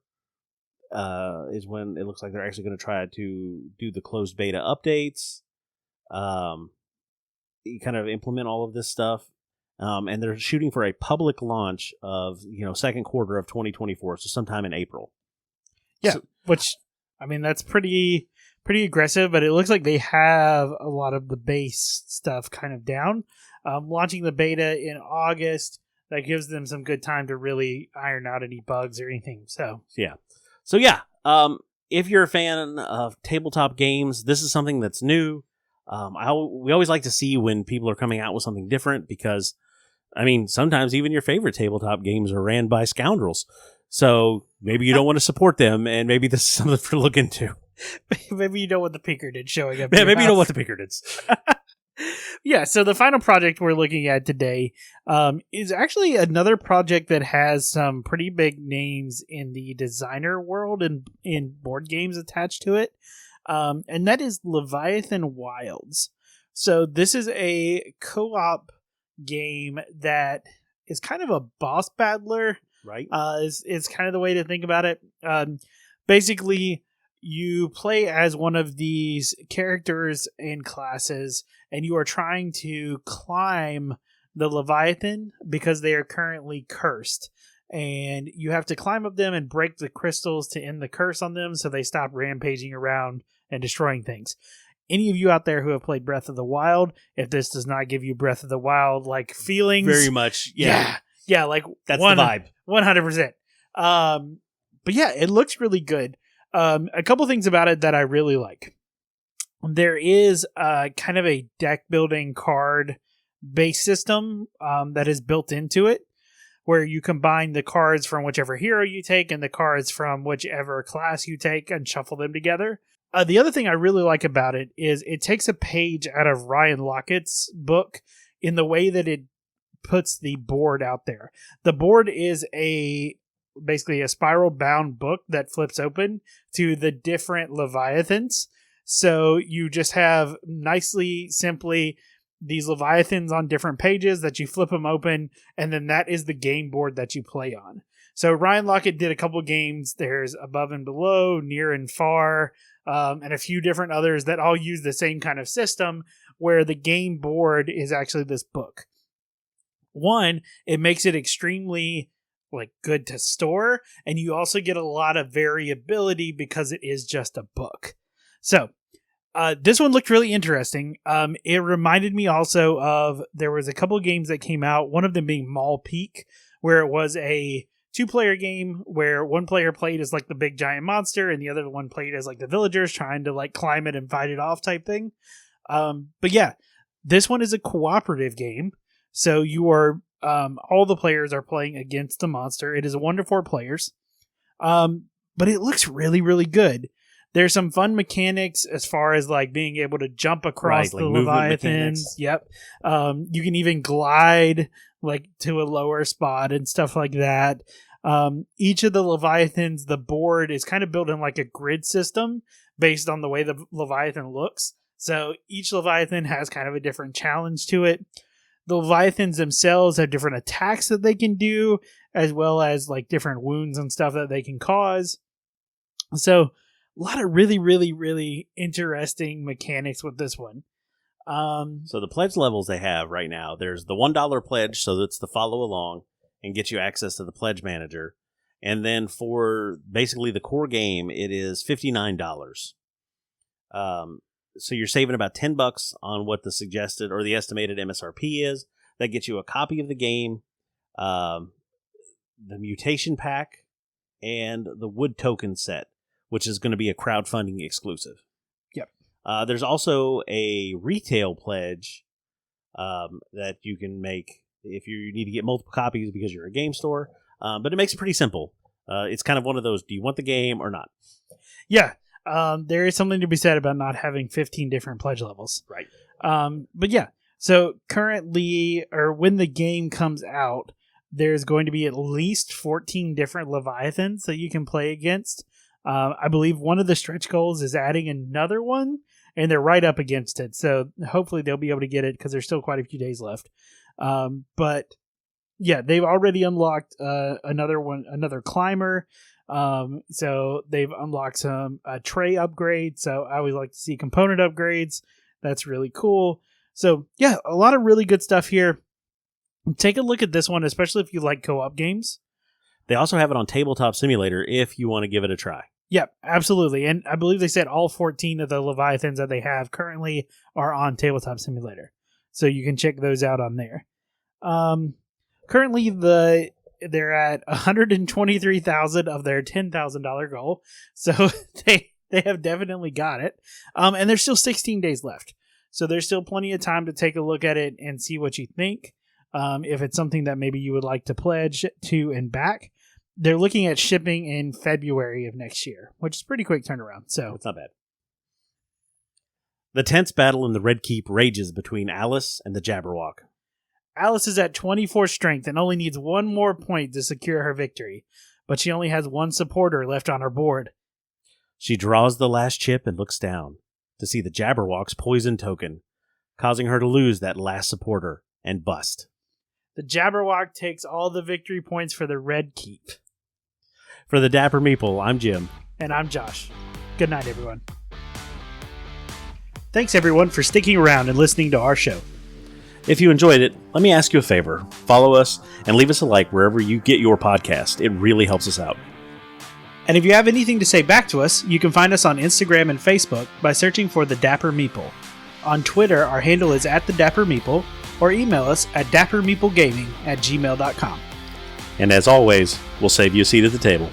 is when it looks like they're actually going to try to do the closed beta updates, you kind of implement all of this stuff. And they're shooting for a public launch of, second quarter of 2024, so sometime in April. Yeah, So, which, I mean, that's pretty aggressive, but it looks like they have a lot of the base stuff kind of down. Launching the beta in August, that gives them some good time to really iron out any bugs or anything. So yeah. If you're a fan of tabletop games, this is something that's new. We always like to see when people are coming out with something different because, sometimes even your favorite tabletop games are ran by scoundrels. So maybe you don't want to support them, and maybe this is something to look into. maybe you don't want the Pinkertons showing up. Yeah, maybe you don't want the Pinkertons. Yeah, so the final project we're looking at today is actually another project that has some pretty big names in the designer world and in board games attached to it. And that is Leviathan Wilds. So this is a co-op game that is kind of a boss battler. Right. Is kind of the way to think about it. Basically, you play as one of these characters and classes, and you are trying to climb the Leviathan because they are currently cursed. And you have to climb up them and break the crystals to end the curse on them so they stop rampaging around and destroying things. Any of you out there who have played Breath of the Wild, if this does not give you Breath of the Wild like feelings, Very much. Yeah, like That's the vibe. 100%. But yeah, it looks really good. A couple things about it that I really like. There is kind of a deck building card base system that is built into it, where you combine the cards from whichever hero you take and the cards from whichever class you take and shuffle them together. The other thing I really like about it is it takes a page out of Ryan Laukatt's book in the way that it puts the board out there. The board is basically a spiral bound book that flips open to the different Leviathans. So you just have simply these Leviathans on different pages that you flip them open, and then that is the game board that you play on. So Ryan Laukatt did a couple games. There's Above and Below, Near and Far, and a few different others that all use the same kind of system where the game board is actually this book. One, it makes it extremely good to store, and you also get a lot of variability because it is just a book. So this one looked really interesting. It reminded me also of, there was a couple games that came out, one of them being Mall Peak, where it was a 2-player game where one player played as the big giant monster and the other one played as the villagers trying to climb it and fight it off type thing. But yeah, this one is a cooperative game. So you are, all the players are playing against the monster. It is a 1 to 4 players. But it looks really, really good. There's some fun mechanics as far as being able to jump across the Leviathans. Yep. You can even glide to a lower spot and stuff like that. Each of the Leviathans, the board is kind of built in a grid system based on the way the Leviathan looks. So each Leviathan has kind of a different challenge to it. The Leviathans themselves have different attacks that they can do, as well as different wounds and stuff that they can cause. So a lot of really, really, really interesting mechanics with this one. So the pledge levels they have right now, there's the $1 pledge, so that's the follow along and get you access to the pledge manager. And then for basically the core game, it is $59. So you're saving about $10 on what the suggested or the estimated MSRP is. That gets you a copy of the game, the mutation pack, and the wood token set, which is going to be a crowdfunding exclusive. Yep. There's also a retail pledge that you can make if you need to get multiple copies because you're a game store. But it makes it pretty simple. It's kind of one of those, do you want the game or not? Yeah. There is something to be said about not having 15 different pledge levels. Right. But yeah, so currently, or when the game comes out, there's going to be at least 14 different Leviathans that you can play against. I believe one of the stretch goals is adding another one, and they're right up against it. So hopefully they'll be able to get it because there's still quite a few days left. But yeah, they've already unlocked another climber. So they've unlocked some tray upgrades. So I always like to see component upgrades. That's really cool. So yeah, a lot of really good stuff here. Take a look at this one, especially if you like co-op games. They also have it on Tabletop Simulator if you want to give it a try. Yep, absolutely. And I believe they said all 14 of the Leviathans that they have currently are on Tabletop Simulator. So you can check those out on there. Currently, they're at 123,000 of their $10,000 goal. So they have definitely got it. And there's still 16 days left. So there's still plenty of time to take a look at it and see what you think. If it's something that maybe you would like to pledge to and back. They're looking at shipping in February of next year, which is pretty quick turnaround. So it's not bad. The tense battle in the Red Keep rages between Alice and the Jabberwock. Alice is at 24 strength and only needs one more point to secure her victory, but she only has one supporter left on her board. She draws the last chip and looks down to see the Jabberwock's poison token, causing her to lose that last supporter and bust. The Jabberwock takes all the victory points for the Red Keep. For the Dapper Meeple, I'm Jim. And I'm Josh. Good night, everyone. Thanks, everyone, for sticking around and listening to our show. If you enjoyed it, let me ask you a favor. Follow us and leave us a like wherever you get your podcast. It really helps us out. And if you have anything to say back to us, you can find us on Instagram and Facebook by searching for the Dapper Meeple. On Twitter, our handle is @thedappermeeple, or email us at dappermeeplegaming@gmail.com. And as always, we'll save you a seat at the table.